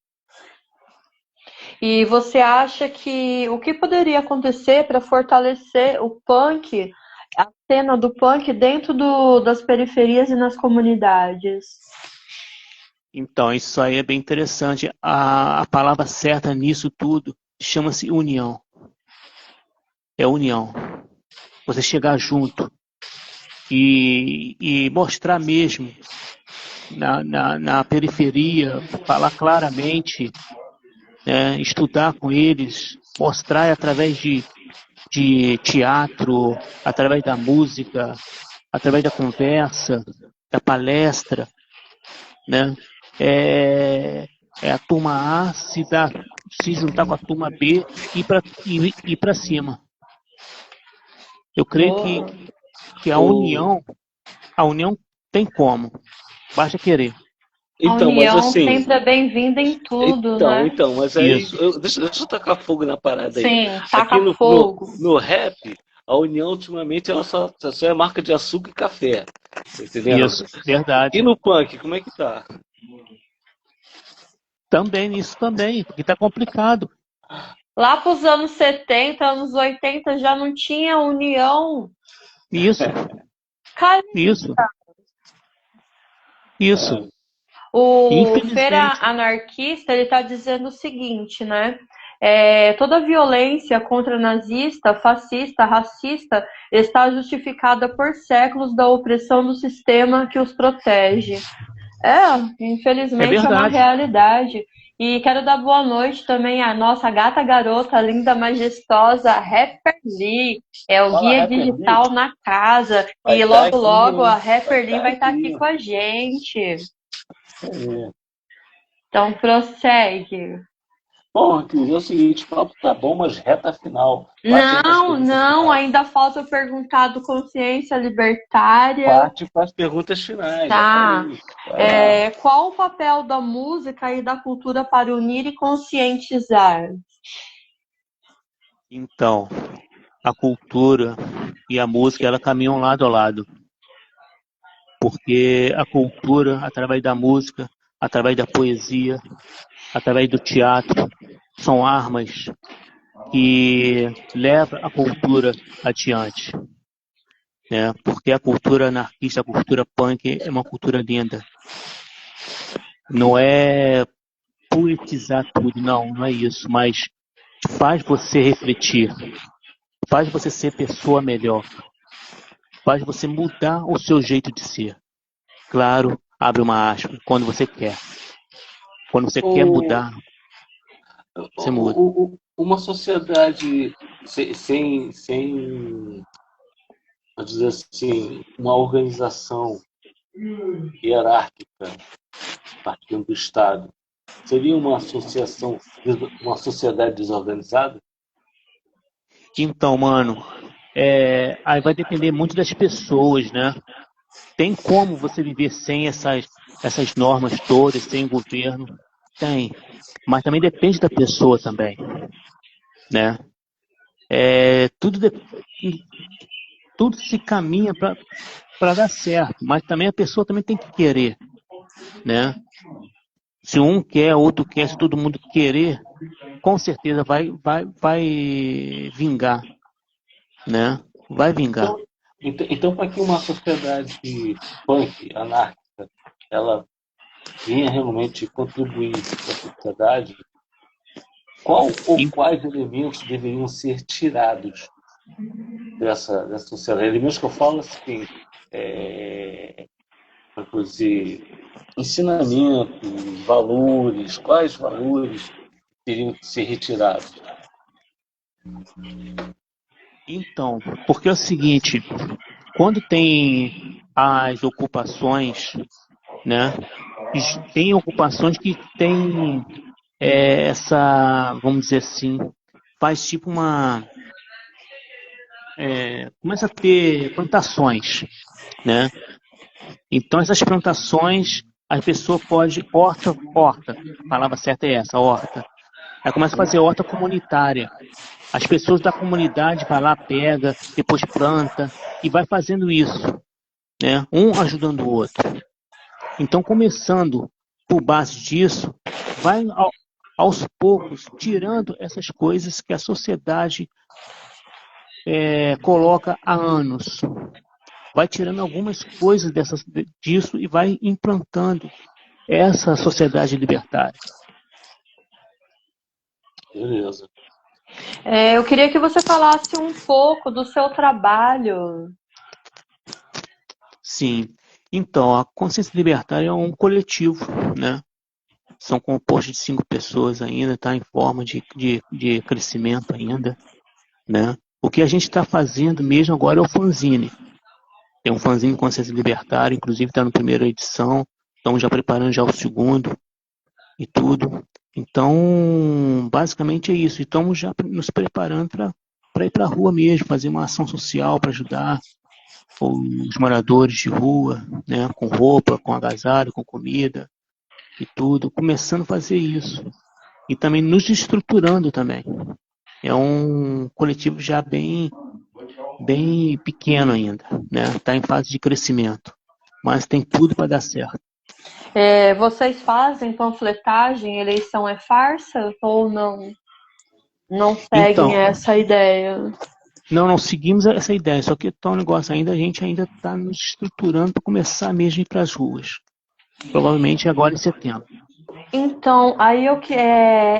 E você acha que o que poderia acontecer para fortalecer o punk, a cena do punk dentro das periferias e nas comunidades? Então, isso aí é bem interessante. A palavra certa nisso tudo chama-se união. É união. Você chegar junto e mostrar mesmo na periferia, falar claramente, né, estudar com eles, mostrar através de teatro, através da música, através da conversa, da palestra, né? É a turma A se juntar com a turma B e ir para cima. Eu creio que a união tem como, basta querer. Então, a mas união assim, sempre é bem-vinda em tudo, né? mas aí, Isso. deixa eu tacar fogo na parada aí. Sim, Aqui taca no, no, fogo. no rap, a União ultimamente ela só é marca de açúcar e café. Tá entendendo? Isso, E verdade. no punk, como é que tá? Também, nisso também, porque está complicado. Lá para os anos 70, anos 80 já não tinha união. Isso, Cara, isso, isso. o Feira Infelizmente, Anarquista ele está dizendo o seguinte, né? Toda violência contra nazista, fascista, racista está justificada por séculos da opressão do sistema que os protege. é Infelizmente é uma verdade. realidade. E quero dar boa noite também à nossa gata garota, linda, majestosa, Rapper Lee. É o Fala, guia rapper digital Lee. na casa. Vai E estar logo, aqui, logo, a hein? Rapper Lee Tá vai estar aqui aqui. com a gente. É. Então, prossegue. Bom, querido, é o seguinte, o papo tá bom, mas reta final. Parte para as Não, perguntas não, finais. ainda falta perguntar do consciência libertária. Parte para as perguntas finais, já Tá. falei. Vai lá. Qual o papel da música e da cultura para unir e conscientizar? Então, a cultura e a música, ela caminham lado a lado, porque a cultura, através da música, através da poesia, através do teatro, são armas que levam a cultura adiante, né? Porque a cultura anarquista, a cultura punk é uma cultura linda. Não é poetizar tudo, não é isso, mas faz você refletir, faz você ser pessoa melhor, faz você mudar o seu jeito de ser. Claro, abre uma aspa, quando você quer. Quando você quer O, mudar, você muda. uma sociedade sem, vamos dizer assim, uma organização hierárquica partindo do Estado, seria uma sociedade desorganizada? Então, mano, aí vai depender muito das pessoas, né? Tem como você viver sem essas normas todas, sem governo? Tem. Mas também depende da pessoa também, né? É, tudo se caminha para dar certo, mas também a pessoa também tem que querer, né? Se um quer, outro quer, se todo mundo querer, com certeza vai vingar, né? Vai vingar. Então, para que uma sociedade punk, anárquica, ela venha realmente contribuir para a sociedade, qual ou quais elementos deveriam ser tirados dessa sociedade? Elementos que eu falo assim, para dizer, ensinamentos, valores, quais valores teriam que ser retirados? Então, porque é o seguinte, quando tem as ocupações, né? Tem ocupações que tem vamos dizer assim, faz tipo começa a ter plantações, né? Então essas plantações, a pessoa pode, horta, a palavra certa é essa, horta. Aí começa a fazer horta comunitária. As pessoas da comunidade vai lá, pega, depois planta e vai fazendo isso, né? Um ajudando o outro. Então, começando por base disso, vai aos poucos tirando essas coisas que a sociedade coloca há anos. Vai tirando algumas coisas disso e vai implantando essa sociedade libertária. Beleza. Eu queria que você falasse um pouco do seu trabalho. Sim. Então, a consciência libertária é um coletivo, né? São compostos de 5 pessoas ainda, está em forma de crescimento ainda, né? O que a gente está fazendo mesmo agora é o fanzine. Tem um fanzine Consciência Libertária, inclusive está na primeira edição, estamos já preparando já o segundo e tudo. Então, basicamente é isso. Estamos já nos preparando para ir para a rua mesmo, fazer uma ação social para ajudar os moradores de rua, né? Com roupa, com agasalho, com comida e tudo. Começando a fazer isso. E também nos estruturando também. É um coletivo já bem pequeno ainda, né? Está em fase de crescimento, mas tem tudo para dar certo. Vocês fazem panfletagem, eleição é farsa ou não? Não seguem Então, essa ideia? não seguimos essa ideia, só que está um negócio ainda, a gente ainda está nos estruturando para começar mesmo a ir para as ruas. Provavelmente agora em setembro. Então,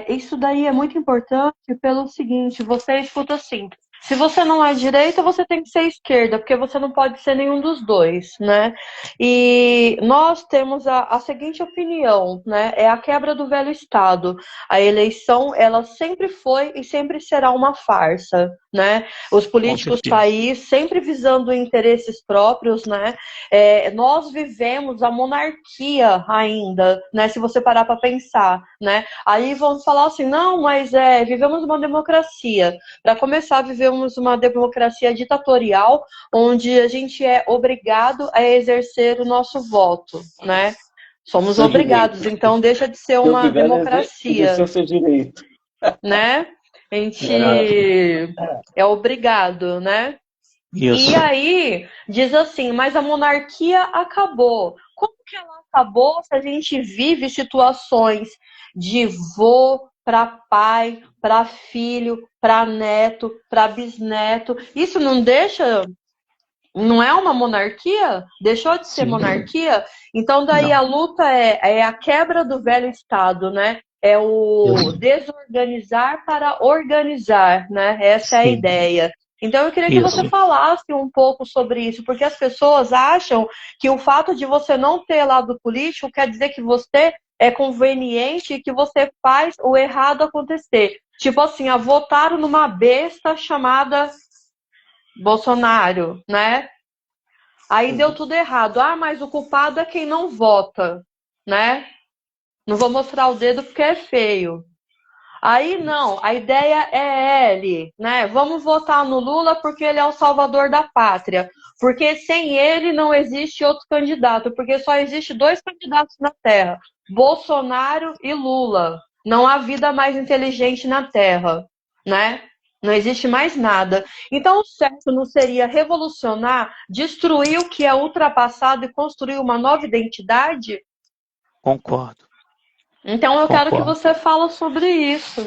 isso daí é muito importante pelo seguinte, você escuta assim, se você não é direita, você tem que ser esquerda, porque você não pode ser nenhum dos dois, né? E nós temos a seguinte opinião, né? É a quebra do velho Estado. A eleição, ela sempre foi e sempre será uma farsa, né? Os políticos estão aí sempre visando interesses próprios, né? Nós vivemos a monarquia ainda, né? Se você parar para pensar, né? Aí vão falar assim, não, mas vivemos uma democracia. Para começar, vivemos uma democracia ditatorial, onde a gente é obrigado a exercer o nosso voto, né? Somos obrigados, direito. Então deixa de ser uma democracia. É seu direito. Né? A gente é obrigado, né? Isso. E aí, diz assim, mas a monarquia acabou. Como que ela acabou se a gente vive situações de vô para pai, para filho, para neto, para bisneto? Isso não deixa... Não é uma monarquia? Deixou de ser monarquia? Então, daí a luta é a quebra do velho Estado, né? É o desorganizar para organizar, né? Essa é a ideia. Então, eu queria que você falasse um pouco sobre isso, porque as pessoas acham que o fato de você não ter lado político quer dizer que você é conveniente e que você faz o errado acontecer. Tipo assim, votaram numa besta chamada Bolsonaro, né? Aí deu tudo errado. Ah, mas o culpado é quem não vota, né? Não vou mostrar o dedo porque é feio. Aí não, a ideia é ele, né? Vamos votar no Lula porque ele é o salvador da pátria. Porque sem ele não existe outro candidato, porque só existe dois candidatos na Terra, Bolsonaro e Lula. Não há vida mais inteligente na Terra, né? Não existe mais nada. Então, o certo não seria revolucionar, destruir o que é ultrapassado e construir uma nova identidade? Concordo, Então, eu quero que concordo. você fale sobre isso.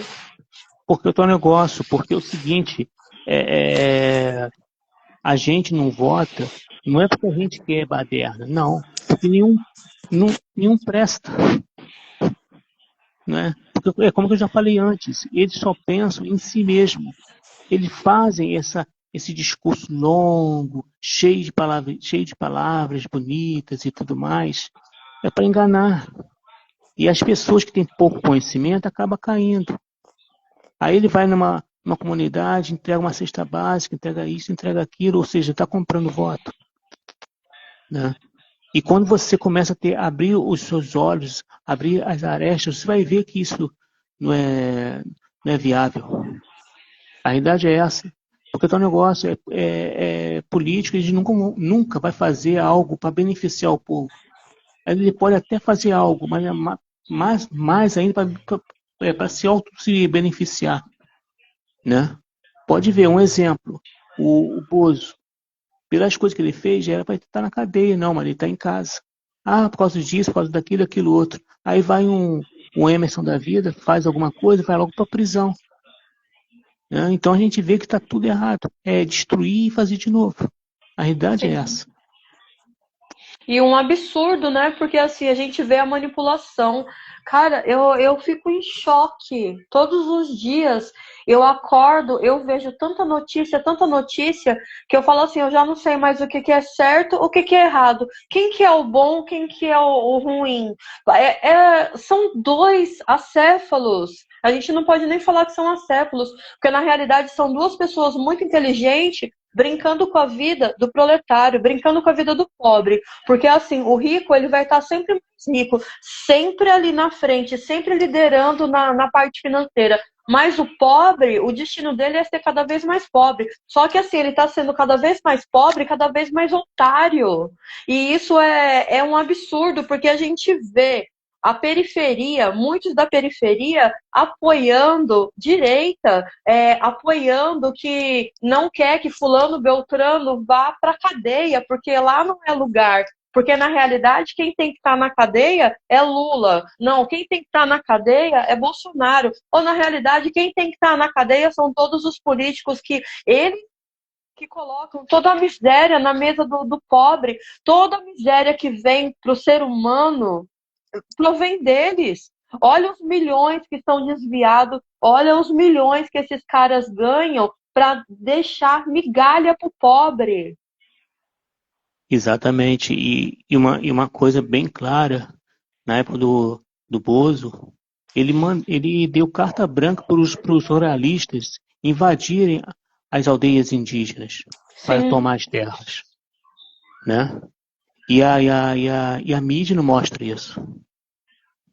Porque o teu negócio, porque é o seguinte, a gente não vota, não é porque a gente quer baderna, não. Porque nenhum presta, né? Porque é como eu já falei antes, eles só pensam em si mesmo. Eles fazem esse discurso longo, cheio de palavras bonitas e tudo mais, é para enganar. E as pessoas que têm pouco conhecimento acabam caindo. Aí ele vai numa comunidade, entrega uma cesta básica, entrega isso, entrega aquilo, ou seja, está comprando voto, né? E quando você começa abrir os seus olhos, abrir as arestas, você vai ver que isso não é viável. A realidade é essa. Porque o negócio é político, ele nunca vai fazer algo para beneficiar o povo. Ele pode até fazer algo, mas mais ainda para se beneficiar, né? Pode ver um exemplo. O Bozo, pelas coisas que ele fez, já era para estar na cadeia, não, mas ele está em casa. Ah, por causa disso, por causa daquilo, aquilo outro. Aí vai um Emerson da vida, faz alguma coisa, vai logo para a prisão. Né? Então a gente vê que está tudo errado. É destruir e fazer de novo. A realidade é Sim. essa. E um absurdo, né? Porque assim, a gente vê a manipulação. Cara, eu fico em choque todos os dias. Eu acordo, eu vejo tanta notícia, que eu falo assim, eu já não sei mais o que é certo, o que é errado. Quem que é o bom, quem que é o ruim. São dois acéfalos. A gente não pode nem falar que são acéfalos, porque na realidade são duas pessoas muito inteligentes brincando com a vida do proletário, brincando com a vida do pobre. Porque assim, o rico ele vai estar sempre mais rico, sempre ali na frente, sempre liderando na parte financeira. Mas o pobre, o destino dele é ser cada vez mais pobre. Só que assim, ele está sendo cada vez mais pobre, cada vez mais otário. E isso é um absurdo, porque a gente vê a periferia, muitos da periferia apoiando direita, apoiando que não quer que fulano Beltrano vá para a cadeia, porque lá não é lugar. Porque, na realidade, quem tem que estar na cadeia é Lula. Não, quem tem que estar na cadeia é Bolsonaro. Ou, na realidade, quem tem que estar na cadeia são todos os políticos que colocam toda a miséria na mesa do pobre. Toda a miséria que vem para o ser humano provém deles. Olha os milhões que são desviados, olha os milhões que esses caras ganham para deixar migalha para o pobre. Exatamente. E uma coisa bem clara, na época do Bozo, ele deu carta branca para os ruralistas invadirem as aldeias indígenas para Sim. tomar as terras, né? E a mídia não mostra isso,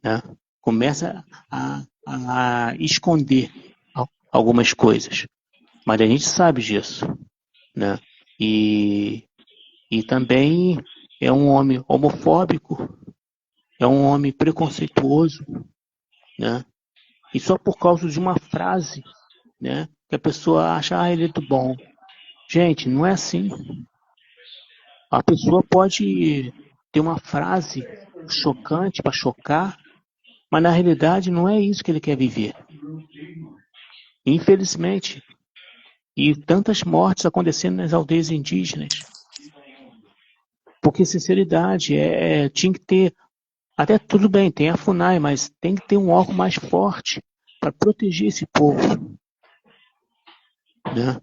né? Começa a esconder algumas coisas, mas a gente sabe disso, né? E também é um homem homofóbico, é um homem preconceituoso, né? E só por causa de uma frase, né? Que a pessoa acha, ele é do bom. Gente, não é assim. A pessoa pode ter uma frase chocante para chocar, mas na realidade não é isso que ele quer viver. Infelizmente. E tantas mortes acontecendo nas aldeias indígenas. Porque sinceridade, tinha que ter, até tudo bem, tem a FUNAI, mas tem que ter um órgão mais forte para proteger esse povo. Né?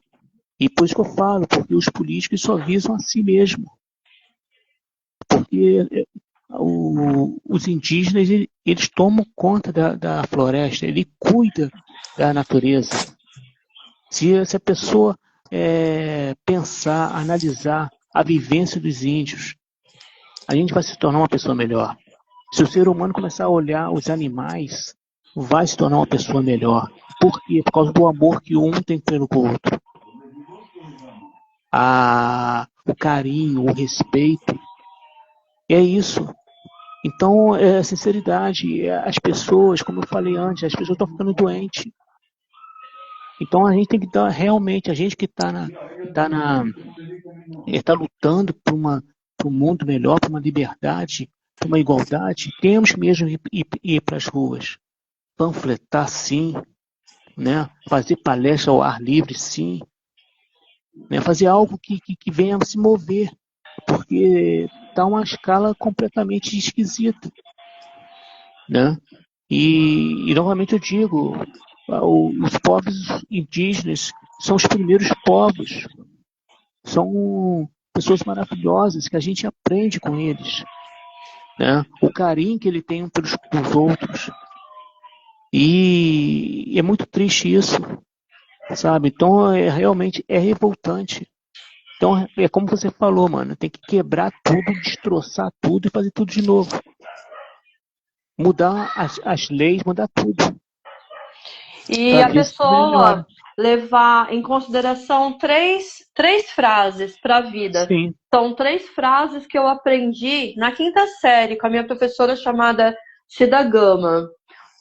E por isso que eu falo, porque os políticos só visam a si mesmo. Porque os indígenas, eles tomam conta da floresta, ele cuida da natureza. Se a pessoa pensar, analisar a vivência dos índios, a gente vai se tornar uma pessoa melhor. Se o ser humano começar a olhar os animais, vai se tornar uma pessoa melhor. Por quê? Por causa do amor que um tem pelo outro. O carinho, o respeito. É isso. Então, sinceridade. As pessoas, como eu falei antes, as pessoas estão ficando doentes. Então, a gente tem que dar, realmente, a gente que está lutando por um mundo melhor, por uma liberdade, por uma igualdade, temos mesmo ir para as ruas. Panfletar, sim, né? Fazer palestra ao ar livre, sim, né? Fazer algo que venha a se mover, porque está uma escala completamente esquisita, né? E novamente eu digo, os povos indígenas são os primeiros povos, são pessoas maravilhosas que a gente aprende com eles, né? O carinho que ele tem um pelos outros. E é muito triste isso, sabe? Então, realmente é revoltante. Então, é como você falou, mano, tem que quebrar tudo, destroçar tudo e fazer tudo de novo. Mudar as leis, mudar tudo. E Para a ver se melhora. pessoa levar em consideração três frases para a vida. Sim, São três frases que eu aprendi na quinta série com a minha professora chamada Cida Gama.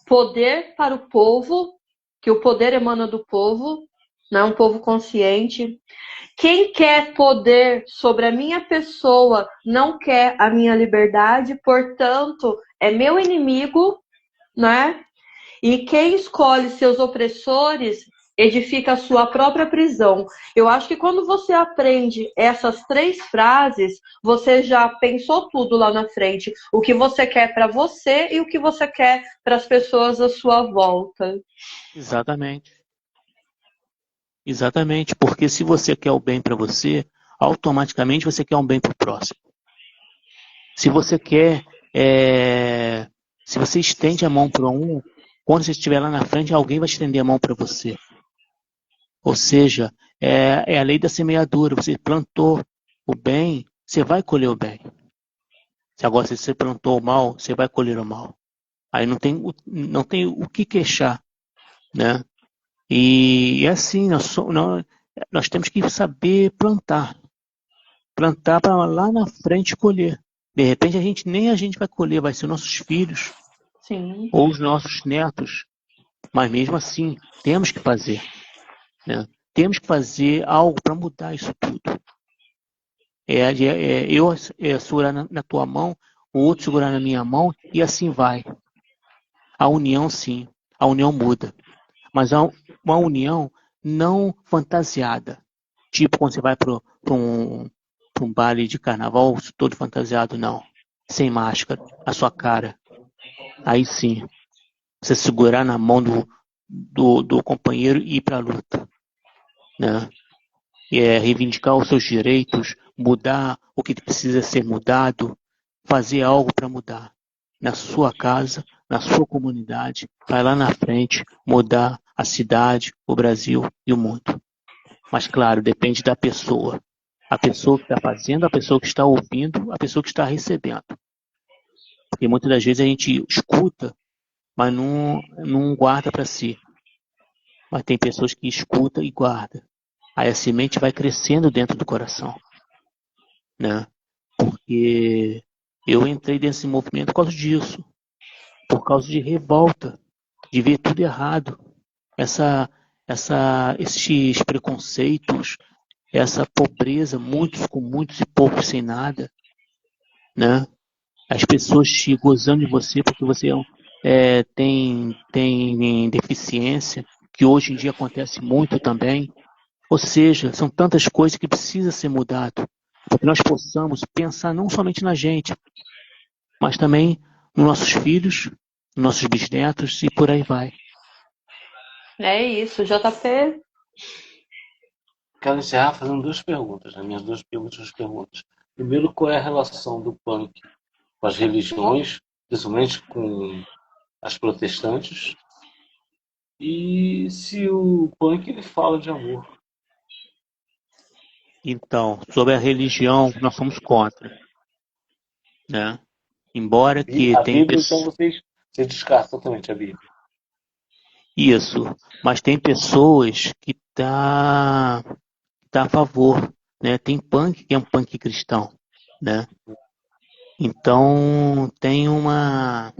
Poder para o povo, que o poder emana do povo, né? Um povo consciente. Quem quer poder sobre a minha pessoa não quer a minha liberdade, portanto, é meu inimigo, né? E quem escolhe seus opressores edifica a sua própria prisão. Eu acho que quando você aprende essas três frases, você já pensou tudo lá na frente. O que você quer para você e o que você quer para as pessoas à sua volta. exatamente. Exatamente, porque se você quer o bem para você, automaticamente você quer um bem para o próximo. Se você quer, se você estende a mão para um, quando você estiver lá na frente, alguém vai estender a mão para você. Ou seja, é a lei da semeadura. Você plantou o bem, você vai colher o bem. Se agora se você plantou o mal, você vai colher o mal. Aí não tem o que queixar, né? E é assim, nós temos que saber plantar. Plantar para lá na frente colher. De repente nem a gente vai colher, vai ser nossos filhos Sim. ou os nossos netos. Mas mesmo assim, temos que fazer, né? Temos que fazer algo para mudar isso tudo. Eu segurar na tua mão, o outro segurar na minha mão e assim vai. A união, sim, a união muda. Mas uma união não fantasiada. Tipo quando você vai para um baile de carnaval todo fantasiado, não. Sem máscara, a sua cara. Aí sim, você segurar na mão do companheiro e ir para a luta, né? Reivindicar os seus direitos, mudar o que precisa ser mudado, fazer algo para mudar. Na sua casa, na sua comunidade, vai lá na frente, mudar a cidade, o Brasil e o mundo. Mas claro, depende da pessoa. A pessoa que está fazendo, a pessoa que está ouvindo, a pessoa que está recebendo. Porque muitas das vezes a gente escuta, mas não guarda para si. Mas tem pessoas que escutam e guardam. Aí a semente vai crescendo dentro do coração, né? Porque eu entrei nesse movimento por causa disso, por causa de revolta, de ver tudo errado, esses preconceitos, essa pobreza, muitos com muitos e poucos sem nada, né? As pessoas te gozando de você porque você tem deficiência, que hoje em dia acontece muito também. Ou seja, são tantas coisas que precisa ser mudado para que nós possamos pensar não somente na gente, mas também nos nossos filhos, nos nossos bisnetos e por aí vai. É isso, JP. Quero encerrar fazendo duas perguntas, né? Minhas duas últimas perguntas. Primeiro, qual é a relação do punk com as religiões, principalmente com as protestantes? E se o punk ele fala de amor? Então, sobre a religião, nós somos contra, né? Embora que A tem Bíblia, então, pessoas... você descarta totalmente a Bíblia. Isso, mas tem pessoas que tá a favor, né? Tem punk que é um punk cristão, né? Então tem uma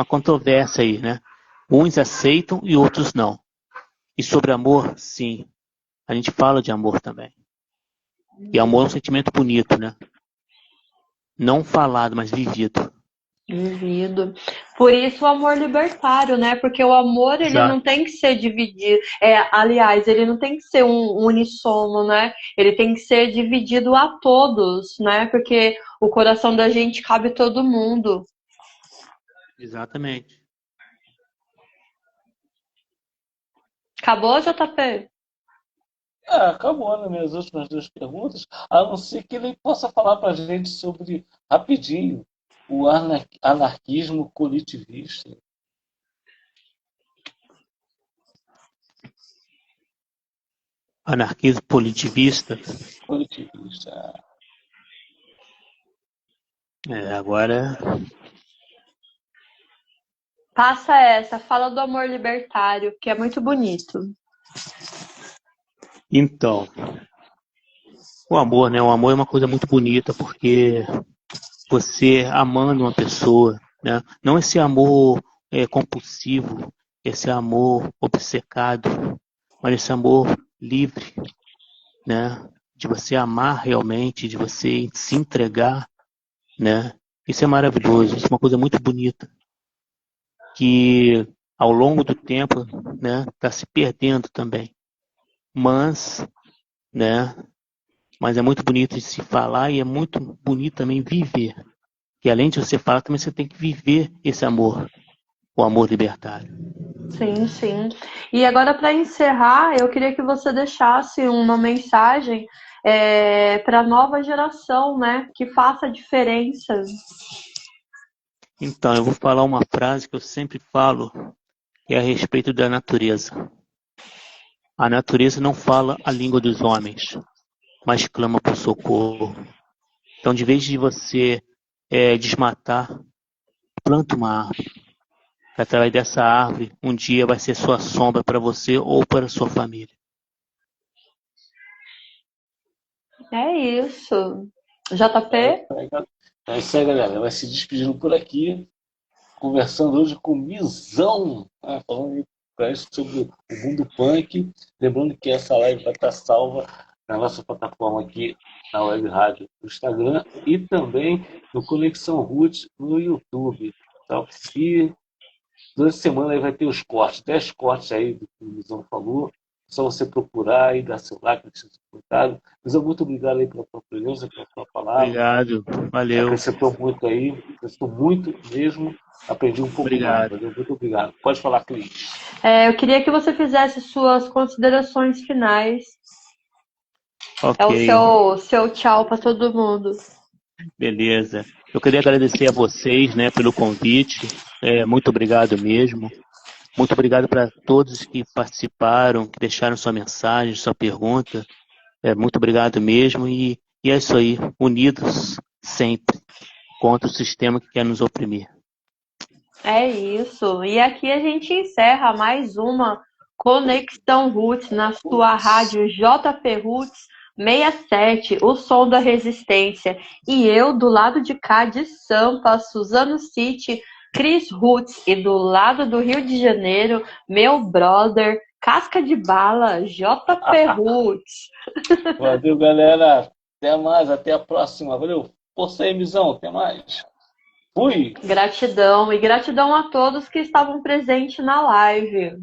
controvérsia aí, né? Uns aceitam e outros não. E sobre amor, sim, a gente fala de amor também. E amor é um sentimento bonito, né? Não falado, mas vivido. Vivido. Por isso o amor libertário, né? Porque o amor ele não Exato. tem que ser dividido. Aliás, ele não tem que ser um unissono, né? Ele tem que ser dividido a todos, né? Porque o coração da gente cabe todo mundo. Exatamente. Acabou, JP? Acabou, né? Minhas últimas duas perguntas, a não ser que ele possa falar para a gente sobre, rapidinho, o anarquismo coletivista. Anarquismo positivista. Coletivista. Agora. Passa essa, fala do amor libertário, que é muito bonito. Então, o amor, né? O amor é uma coisa muito bonita, porque você amando uma pessoa, né? Não esse amor compulsivo, esse amor obcecado, mas esse amor livre, né? De você amar realmente, de você se entregar, né? Isso é maravilhoso, isso é uma coisa muito bonita, que ao longo do tempo, né, está se perdendo também. Mas, né, mas é muito bonito de se falar e é muito bonito também viver. Que além de você falar, também você tem que viver esse amor, o amor libertário. Sim, sim. E agora, para encerrar, eu queria que você deixasse uma mensagem para a nova geração, né? Que faça diferença. Então, eu vou falar uma frase que eu sempre falo, que é a respeito da natureza. A natureza não fala a língua dos homens, mas clama por socorro. Então, de vez de você desmatar, planta uma árvore. Que através dessa árvore, um dia vai ser sua sombra para você ou para sua família. É isso. É, JP? é isso aí, galera. Vai se despedindo por aqui, conversando hoje com Mizão, né? Falando aí pra gente sobre o mundo punk. Lembrando que essa live vai estar salva na nossa plataforma aqui, na Web Rádio, no Instagram e também no Conexão Roots no YouTube. Tá? E durante a semana aí vai ter os cortes, 10 cortes aí do que o Luizão falou. É só você procurar e dar seu like, deixar seu comentário. Luizão, muito obrigado aí pela tua presença, pela tua palavra. Obrigado, valeu, Acrescentou muito aí, acrescentou muito mesmo. Aprendi um pouco mais, obrigado. valeu? Muito obrigado. Pode falar, Cris. Eu queria que você fizesse suas considerações finais. É Ok, o seu tchau para todo mundo. beleza. Eu queria agradecer a vocês, né, pelo convite. Muito obrigado mesmo. Muito obrigado para todos que participaram, que deixaram sua mensagem, sua pergunta. Muito obrigado mesmo. E é isso aí, unidos sempre contra o sistema que quer nos oprimir. É isso. E aqui a gente encerra mais uma Conexão Roots na sua rádio JP Roots 67, o som da resistência. E eu, do lado de cá de Sampa, Suzano City, Cris Roots. E do lado do Rio de Janeiro, meu brother, Casca de Bala, JP Roots. Valeu, galera. Até mais, até a próxima. Valeu. Força aí, Mizão. Até mais. Fui. Gratidão. E gratidão a todos que estavam presentes na live.